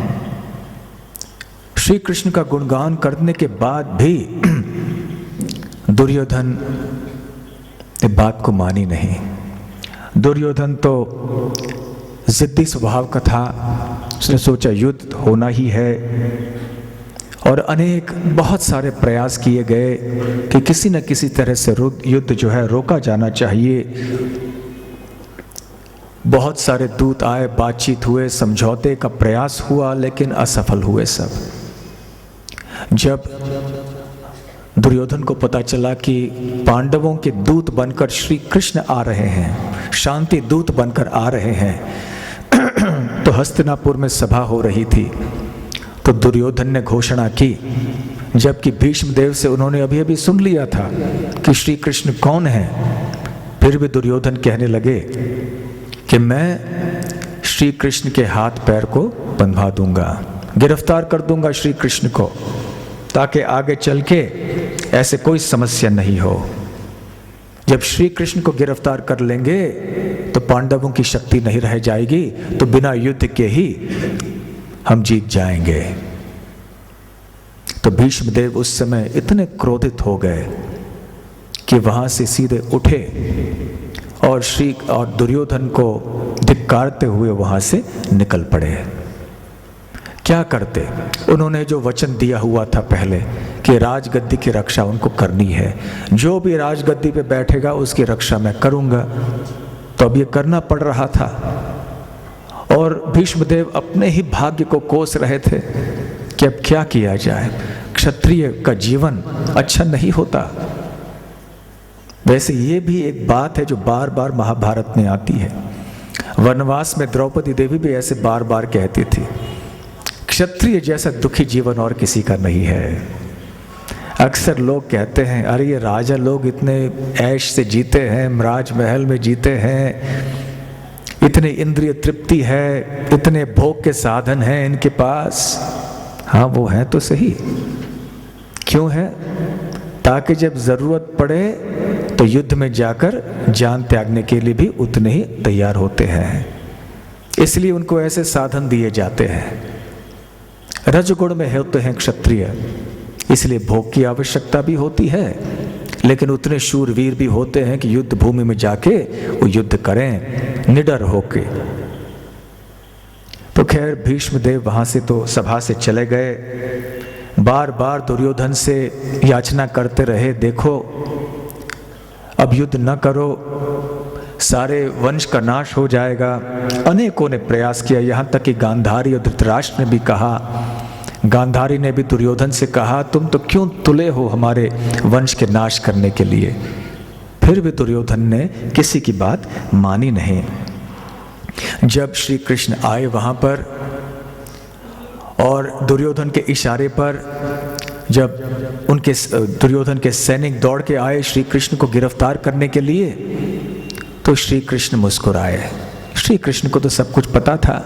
श्री कृष्ण का गुणगान करने के बाद भी दुर्योधन ने बात को मानी नहीं। दुर्योधन तो जिद्दी स्वभाव का था। उसने सोचा युद्ध होना ही है और बहुत सारे प्रयास किए गए कि किसी न किसी तरह से युद्ध जो है रोका जाना चाहिए। बहुत सारे दूत आए, बातचीत हुए, समझौते का प्रयास हुआ, लेकिन असफल हुए सब। जब दुर्योधन को पता चला कि पांडवों के दूत बनकर श्री कृष्ण आ रहे हैं, शांति दूत बनकर आ रहे हैं, तो हस्तिनापुर में सभा हो रही थी। तो दुर्योधन ने घोषणा की, जबकि भीष्म देव से उन्होंने अभी अभी सुन लिया था कि श्री कृष्ण कौन है, फिर भी दुर्योधन कहने लगे कि मैं श्री कृष्ण के हाथ पैर को बंधवा दूंगा, गिरफ्तार कर दूंगा श्री कृष्ण को, ताकि आगे चल के ऐसे कोई समस्या नहीं हो। जब श्री कृष्ण को गिरफ्तार कर लेंगे तो पांडवों की शक्ति नहीं रह जाएगी, तो बिना युद्ध के ही हम जीत जाएंगे। तो भीष्म देव उस समय इतने क्रोधित हो गए कि वहां से सीधे उठे और दुर्योधन को धिक्कारते हुए वहां से निकल पड़े। क्या करते? उन्होंने जो वचन दिया हुआ था पहले कि राजगद्दी की रक्षा उनको करनी है, जो भी राजगद्दी पे बैठेगा उसकी रक्षा मैं करूंगा, तो अब ये करना पड़ रहा था। और भीष्मदेव अपने ही भाग्य को कोस रहे थे कि अब क्या किया जाए, क्षत्रिय का जीवन अच्छा नहीं होता। वैसे ये भी एक बात है जो बार बार महाभारत में आती है। वनवास में द्रौपदी देवी भी ऐसे बार बार कहती थी, क्षत्रिय जैसा दुखी जीवन और किसी का नहीं है। अक्सर लोग कहते हैं, अरे ये राजा लोग इतने ऐश से जीते हैं, राजमहल में जीते हैं, इतने इंद्रिय तृप्ति है, इतने भोग के साधन हैं इनके पास। हाँ, वो हैं तो सही। क्यों है? ताकि जब जरूरत पड़े तो युद्ध में जाकर जान त्यागने के लिए भी उतने ही तैयार होते हैं। इसलिए उनको ऐसे साधन दिए जाते हैं। रजगुण में होते हैं क्षत्रिय, इसलिए भोग की आवश्यकता भी होती है, लेकिन उतने शूरवीर भी होते हैं कि युद्ध भूमि में जाके वो युद्ध करें निडर होके। तो खैर भीष्म देव वहां से तो सभा से चले गए। बार बार दुर्योधन से याचना करते रहे, देखो अब युद्ध न करो, सारे वंश का नाश हो जाएगा। अनेकों ने प्रयास किया, यहाँ तक कि गांधारी और धृतराष्ट्र ने भी कहा। गांधारी ने भी दुर्योधन से कहा, तुम तो क्यों तुले हो हमारे वंश के नाश करने के लिए। फिर भी दुर्योधन ने किसी की बात मानी नहीं। जब श्री कृष्ण आए वहां पर और दुर्योधन के इशारे पर जब दुर्योधन के सैनिक दौड़ के आए श्री कृष्ण को गिरफ्तार करने के लिए, तो श्री कृष्ण मुस्कुराए। श्री कृष्ण को तो सब कुछ पता था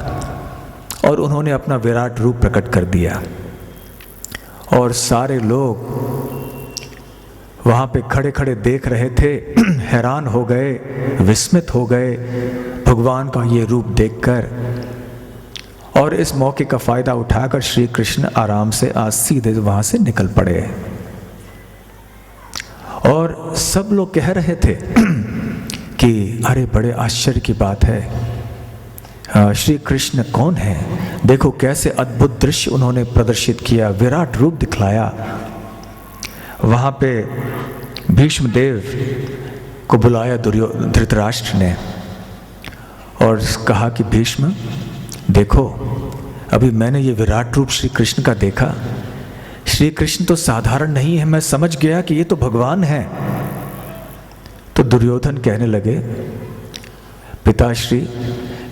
और उन्होंने अपना विराट रूप प्रकट कर दिया और सारे लोग वहां पे खड़े खड़े देख रहे थे, हैरान हो गए, विस्मित हो गए भगवान का ये रूप देखकर। और इस मौके का फायदा उठाकर श्री कृष्ण आराम से आज सीधे वहां से निकल पड़े और सब लोग कह रहे थे कि अरे बड़े आश्चर्य की बात है, श्री कृष्ण कौन है, देखो कैसे अद्भुत दृश्य उन्होंने प्रदर्शित किया, विराट रूप दिखलाया। वहां पे भीष्म देव को बुलाया धृतराष्ट्र ने और कहा कि भीष्म देखो, अभी मैंने ये विराट रूप श्री कृष्ण का देखा। श्री कृष्ण तो साधारण नहीं है, मैं समझ गया कि ये तो भगवान है। तो दुर्योधन कहने लगे, पिताश्री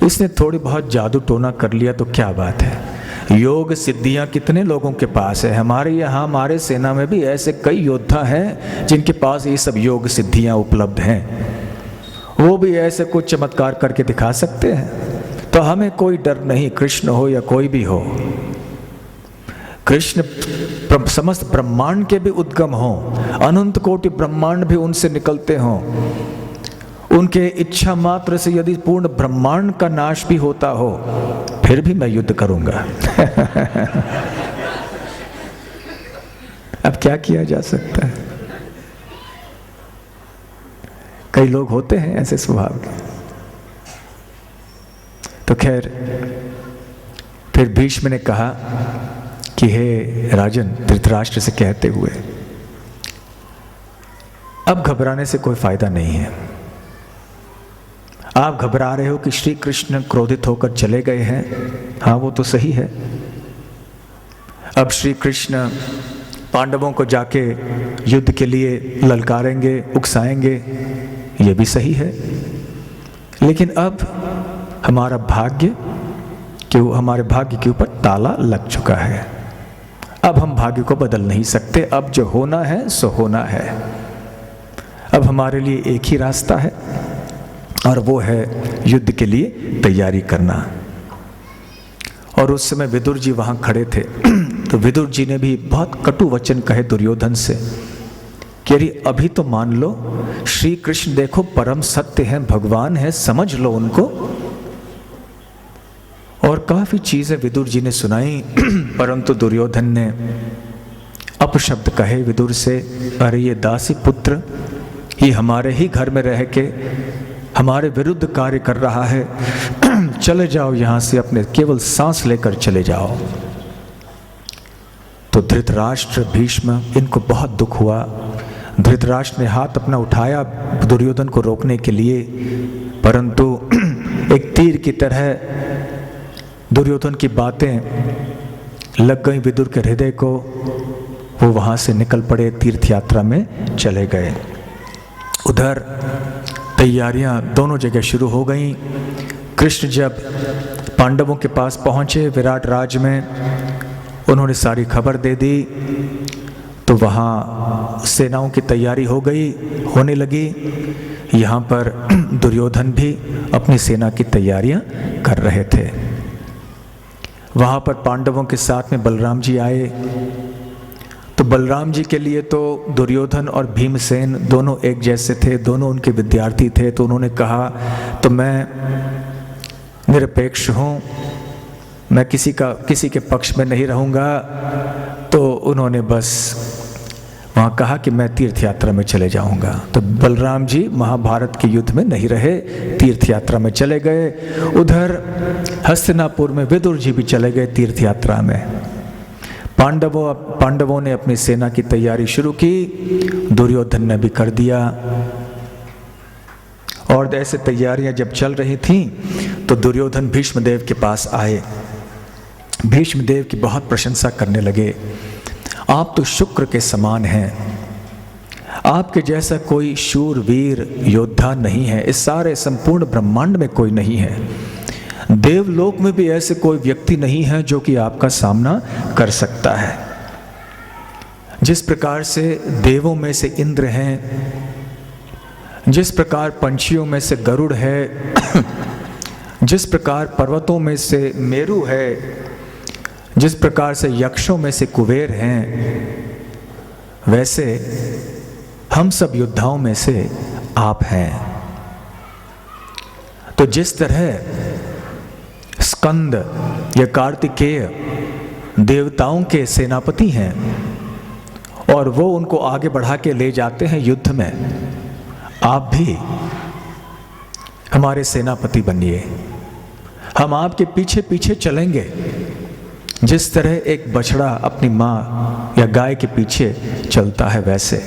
इसने थोड़ी बहुत जादू टोना कर लिया तो क्या बात है, योग सिद्धियां कितने लोगों के पास है। हमारे यहाँ हमारे सेना में भी ऐसे कई योद्धा हैं जिनके पास ये सब योग सिद्धियां उपलब्ध हैं, वो भी ऐसे कुछ चमत्कार करके दिखा सकते हैं। तो हमें कोई डर नहीं, कृष्ण हो या कोई भी हो। कृष्ण समस्त ब्रह्मांड के भी उद्गम हो, अनंत कोटि ब्रह्मांड भी उनसे निकलते हों, उनके इच्छा मात्र से यदि पूर्ण ब्रह्मांड का नाश भी होता हो फिर भी मैं युद्ध करूंगा। अब क्या किया जा सकता है, कई लोग होते हैं ऐसे स्वभाव के। तो खैर फिर भीष्म ने कहा कि हे राजन, धृतराष्ट्र से कहते हुए, अब घबराने से कोई फायदा नहीं है। आप घबरा रहे हो कि श्री कृष्ण क्रोधित होकर चले गए हैं, हाँ वो तो सही है। अब श्री कृष्ण पांडवों को जाके युद्ध के लिए ललकारेंगे, उकसाएंगे, ये भी सही है। लेकिन अब हमारा भाग्य हमारे भाग्य के ऊपर ताला लग चुका है। अब हम भाग्य को बदल नहीं सकते, अब जो होना है सो होना है। अब हमारे लिए एक ही रास्ता है और वो है युद्ध के लिए तैयारी करना। और उस समय विदुर जी वहां खड़े थे। तो विदुर जी ने भी बहुत कटु वचन कहे दुर्योधन से कि अरे अभी तो मान लो, श्री कृष्ण देखो परम सत्य है, भगवान है, समझ लो उनको। और काफी चीजें विदुर जी ने सुनाई, परंतु दुर्योधन ने अपशब्द कहे विदुर से, अरे ये दासी पुत्र ये हमारे ही घर में रह के हमारे विरुद्ध कार्य कर रहा है, चले जाओ यहां से, अपने केवल सांस लेकर चले जाओ। तो धृतराष्ट्र, भीष्म, इनको बहुत दुख हुआ। धृतराष्ट्र ने हाथ अपना उठाया दुर्योधन को रोकने के लिए, परंतु एक तीर की तरह दुर्योधन की बातें लग गई विदुर के हृदय को। वो वहां से निकल पड़े, तीर्थ यात्रा में चले गए। उधर तैयारियां दोनों जगह शुरू हो गईं। कृष्ण जब पांडवों के पास पहुंचे विराट राज में, उन्होंने सारी खबर दे दी। तो वहाँ सेनाओं की तैयारी होने लगी। यहाँ पर दुर्योधन भी अपनी सेना की तैयारियां कर रहे थे। वहाँ पर पांडवों के साथ में बलराम जी आए। तो बलराम जी के लिए तो दुर्योधन और भीमसेन दोनों एक जैसे थे, दोनों उनके विद्यार्थी थे। तो उन्होंने कहा तो मैं निरपेक्ष हूँ, मैं किसी के पक्ष में नहीं रहूँगा। तो उन्होंने बस वहाँ कहा कि मैं तीर्थ यात्रा में चले जाऊंगा। तो बलराम जी महाभारत के युद्ध में नहीं रहे, तीर्थ यात्रा में चले गए। उधर हस्तिनापुर में विदुर जी भी चले गए तीर्थ यात्रा में। पांडवों ने अपनी सेना की तैयारी शुरू की, दुर्योधन ने भी कर दिया। और ऐसे तैयारियां जब चल रही थीं तो दुर्योधन भीष्मदेव के पास आए। भीष्मदेव की बहुत प्रशंसा करने लगे। आप तो शुक्र के समान हैं, आपके जैसा कोई शूरवीर योद्धा नहीं है, इस सारे संपूर्ण ब्रह्मांड में कोई नहीं है। देवलोक में भी ऐसे कोई व्यक्ति नहीं है जो कि आपका सामना कर सकता है। जिस प्रकार से देवों में से इंद्र हैं, जिस प्रकार पंछियों में से गरुड़ है, जिस प्रकार पर्वतों में से मेरु है, जिस प्रकार से यक्षों में से कुबेर हैं, वैसे हम सब योद्धाओं में से आप हैं। तो जिस तरह स्कंद या कार्तिकेय देवताओं के सेनापति हैं और वो उनको आगे बढ़ा के ले जाते हैं युद्ध में, आप भी हमारे सेनापति बनिए। हम आपके पीछे पीछे चलेंगे। जिस तरह एक बछड़ा अपनी माँ या गाय के पीछे चलता है, वैसे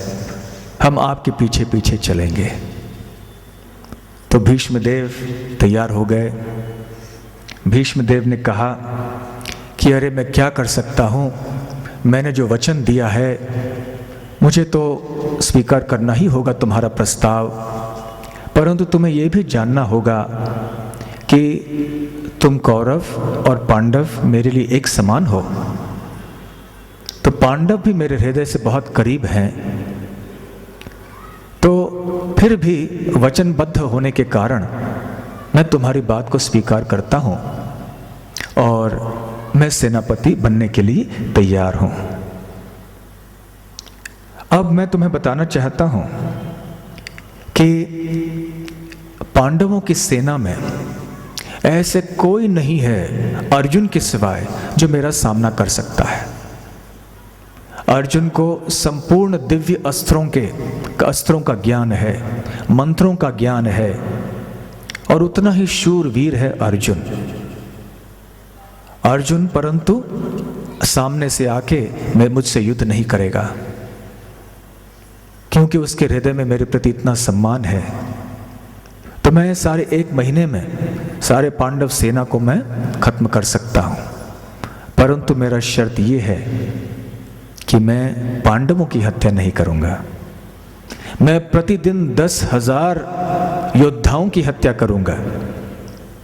हम आपके पीछे पीछे चलेंगे। तो भीष्मदेव तैयार हो गए। भीष्मदेव ने कहा कि अरे मैं क्या कर सकता हूँ, मैंने जो वचन दिया है मुझे तो स्वीकार करना ही होगा तुम्हारा प्रस्ताव, परंतु तुम्हें यह भी जानना होगा कि तुम कौरव और पांडव मेरे लिए एक समान हो। तो पांडव भी मेरे हृदय से बहुत करीब हैं, तो फिर भी वचनबद्ध होने के कारण मैं तुम्हारी बात को स्वीकार करता हूं और मैं सेनापति बनने के लिए तैयार हूं। अब मैं तुम्हें बताना चाहता हूं कि पांडवों की सेना में ऐसे कोई नहीं है अर्जुन के सिवाय जो मेरा सामना कर सकता है। अर्जुन को संपूर्ण दिव्य अस्त्रों का ज्ञान है, मंत्रों का ज्ञान है और उतना ही शूरवीर है अर्जुन, परंतु सामने से आके मैं मुझसे युद्ध नहीं करेगा, क्योंकि उसके हृदय में मेरे प्रति इतना सम्मान है। तो मैं सारे 1 महीने में सारे पांडव सेना को मैं खत्म कर सकता हूं, परंतु मेरा शर्त यह है कि मैं पांडवों की हत्या नहीं करूंगा। मैं प्रतिदिन 10,000 योद्धाओं की हत्या करूंगा,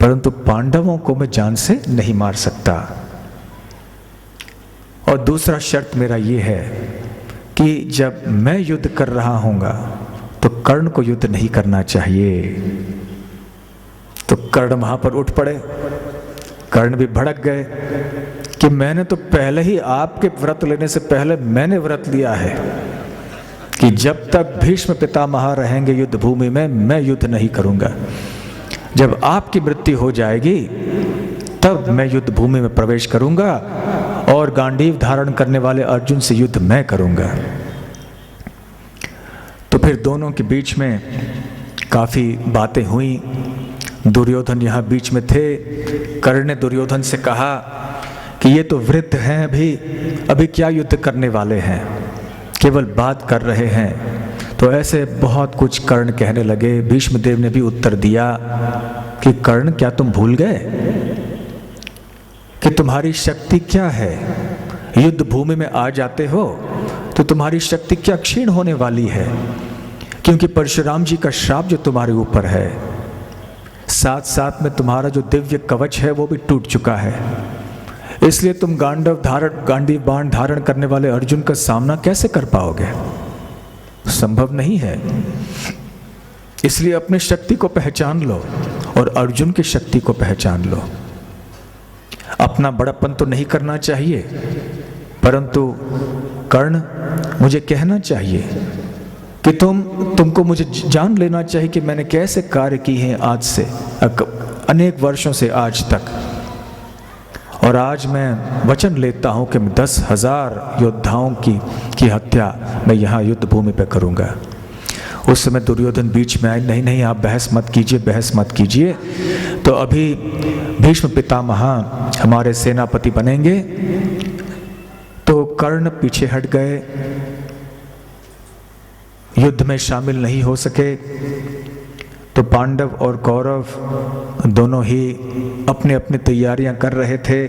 परंतु पांडवों को मैं जान से नहीं मार सकता। और दूसरा शर्त मेरा यह है कि जब मैं युद्ध कर रहा हूंगा तो कर्ण को युद्ध नहीं करना चाहिए। तो कर्ण वहां पर उठ पड़े। कर्ण भी भड़क गए कि मैंने तो पहले ही आपके व्रत लेने से पहले मैंने व्रत लिया है कि जब तक भीष्म पितामह रहेंगे युद्ध भूमि में मैं युद्ध नहीं करूंगा। जब आपकी मृत्यु हो जाएगी तब मैं युद्ध भूमि में प्रवेश करूंगा और गांडीव धारण करने वाले अर्जुन से युद्ध मैं करूंगा। तो फिर दोनों के बीच में काफी बातें हुई। दुर्योधन यहाँ बीच में थे। कर्ण ने दुर्योधन से कहा कि ये तो वृद्ध हैं, अभी क्या युद्ध करने वाले हैं, केवल बात कर रहे हैं। तो ऐसे बहुत कुछ कर्ण कहने लगे। भीष्मदेव ने भी उत्तर दिया कि कर्ण, क्या तुम भूल गए कि तुम्हारी शक्ति क्या है? युद्ध भूमि में आ जाते हो तो तुम्हारी शक्ति क्या क्षीण होने वाली है, क्योंकि परशुराम जी का श्राप जो तुम्हारे ऊपर है, साथ साथ में तुम्हारा जो दिव्य कवच है वो भी टूट चुका है। इसलिए तुम गांडीव बाण धारण करने वाले अर्जुन का सामना कैसे कर पाओगे? संभव नहीं है। इसलिए अपनी शक्ति को पहचान लो और अर्जुन की शक्ति को पहचान लो। अपना बड़प्पन तो नहीं करना चाहिए, परंतु कर्ण, मुझे कहना चाहिए कि तुमको मुझे जान लेना चाहिए कि मैंने कैसे कार्य किए हैं आज से अनेक वर्षों से आज तक, और आज मैं वचन लेता हूं कि मैं 10,000 योद्धाओं की हत्या मैं यहाँ युद्ध भूमि पे करूँगा। उस समय दुर्योधन बीच में आए, नहीं नहीं आप बहस मत कीजिए, बहस मत कीजिए, तो अभी भीष्म पितामह हमारे सेनापति बनेंगे। तो कर्ण पीछे हट गए, युद्ध में शामिल नहीं हो सके। तो पांडव और कौरव दोनों ही अपने अपनी तैयारियां कर रहे थे।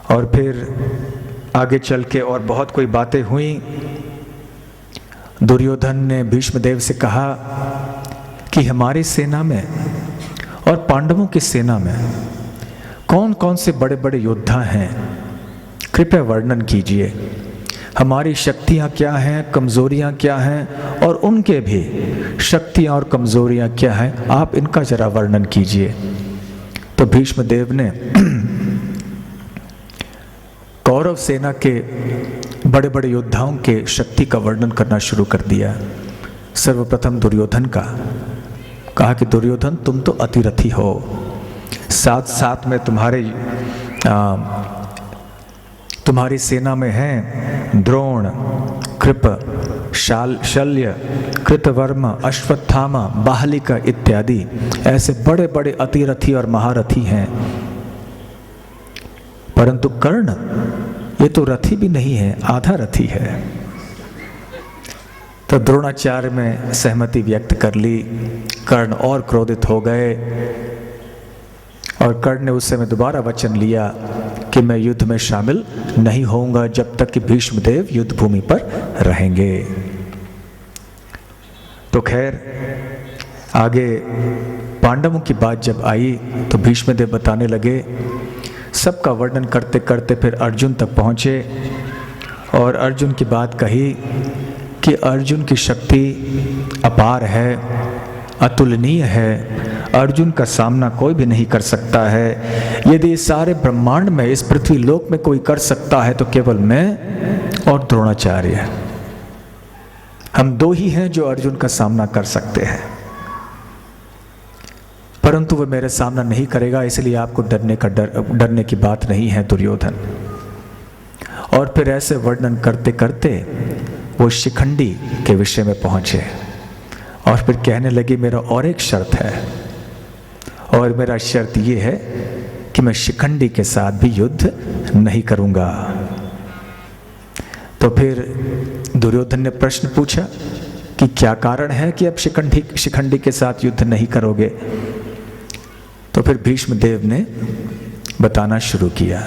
और फिर आगे चल के और बहुत कोई बातें हुई। दुर्योधन ने भीष्मदेव से कहा कि हमारी सेना में और पांडवों की सेना में कौन कौन से बड़े बड़े योद्धा हैं, कृपया वर्णन कीजिए। हमारी शक्तियां क्या हैं, कमजोरियां क्या हैं, और उनके भी शक्तियां और कमजोरियां क्या हैं, आप इनका जरा वर्णन कीजिए। तो भीष्मदेव ने कौरव सेना के बड़े बड़े योद्धाओं के शक्ति का वर्णन करना शुरू कर दिया। सर्वप्रथम दुर्योधन का कहा कि दुर्योधन तुम तो अतिरथी हो, साथ साथ में तुम्हारी सेना में हैं द्रोण, कृप, शल्य, कृतवर्मा, अश्वत्थामा, बाहलिका इत्यादि ऐसे बड़े बड़े अतिरथी और महारथी हैं। परंतु कर्ण ये तो रथी भी नहीं है, आधा रथी है। तो द्रोणाचार्य में सहमति व्यक्त कर ली। कर्ण और क्रोधित हो गए और कर्ण ने उस समय दोबारा वचन लिया कि मैं युद्ध में शामिल नहीं होऊंगा जब तक कि भीष्मदेव युद्ध भूमि पर रहेंगे। तो खैर आगे पांडवों की बात जब आई तो भीष्मदेव बताने लगे। सबका वर्णन करते करते फिर अर्जुन तक पहुँचे और अर्जुन की बात कही कि अर्जुन की शक्ति अपार है, अतुलनीय है, अर्जुन का सामना कोई भी नहीं कर सकता है। यदि इस सारे ब्रह्मांड में, इस पृथ्वी लोक में कोई कर सकता है तो केवल मैं और द्रोणाचार्य, हम दो ही हैं जो अर्जुन का सामना कर सकते हैं। परंतु वह मेरे सामना नहीं करेगा, इसलिए आपको डरने की बात नहीं है दुर्योधन। और फिर ऐसे वर्णन करते करते वो शिखंडी के विषय में पहुंचे और फिर कहने लगे मेरा और एक शर्त है, और मेरा शर्त ये है कि मैं शिखंडी के साथ भी युद्ध नहीं करूंगा। तो फिर दुर्योधन ने प्रश्न पूछा कि क्या कारण है कि अब शिखंडी के साथ युद्ध नहीं करोगे। तो फिर भीष्मदेव ने बताना शुरू किया।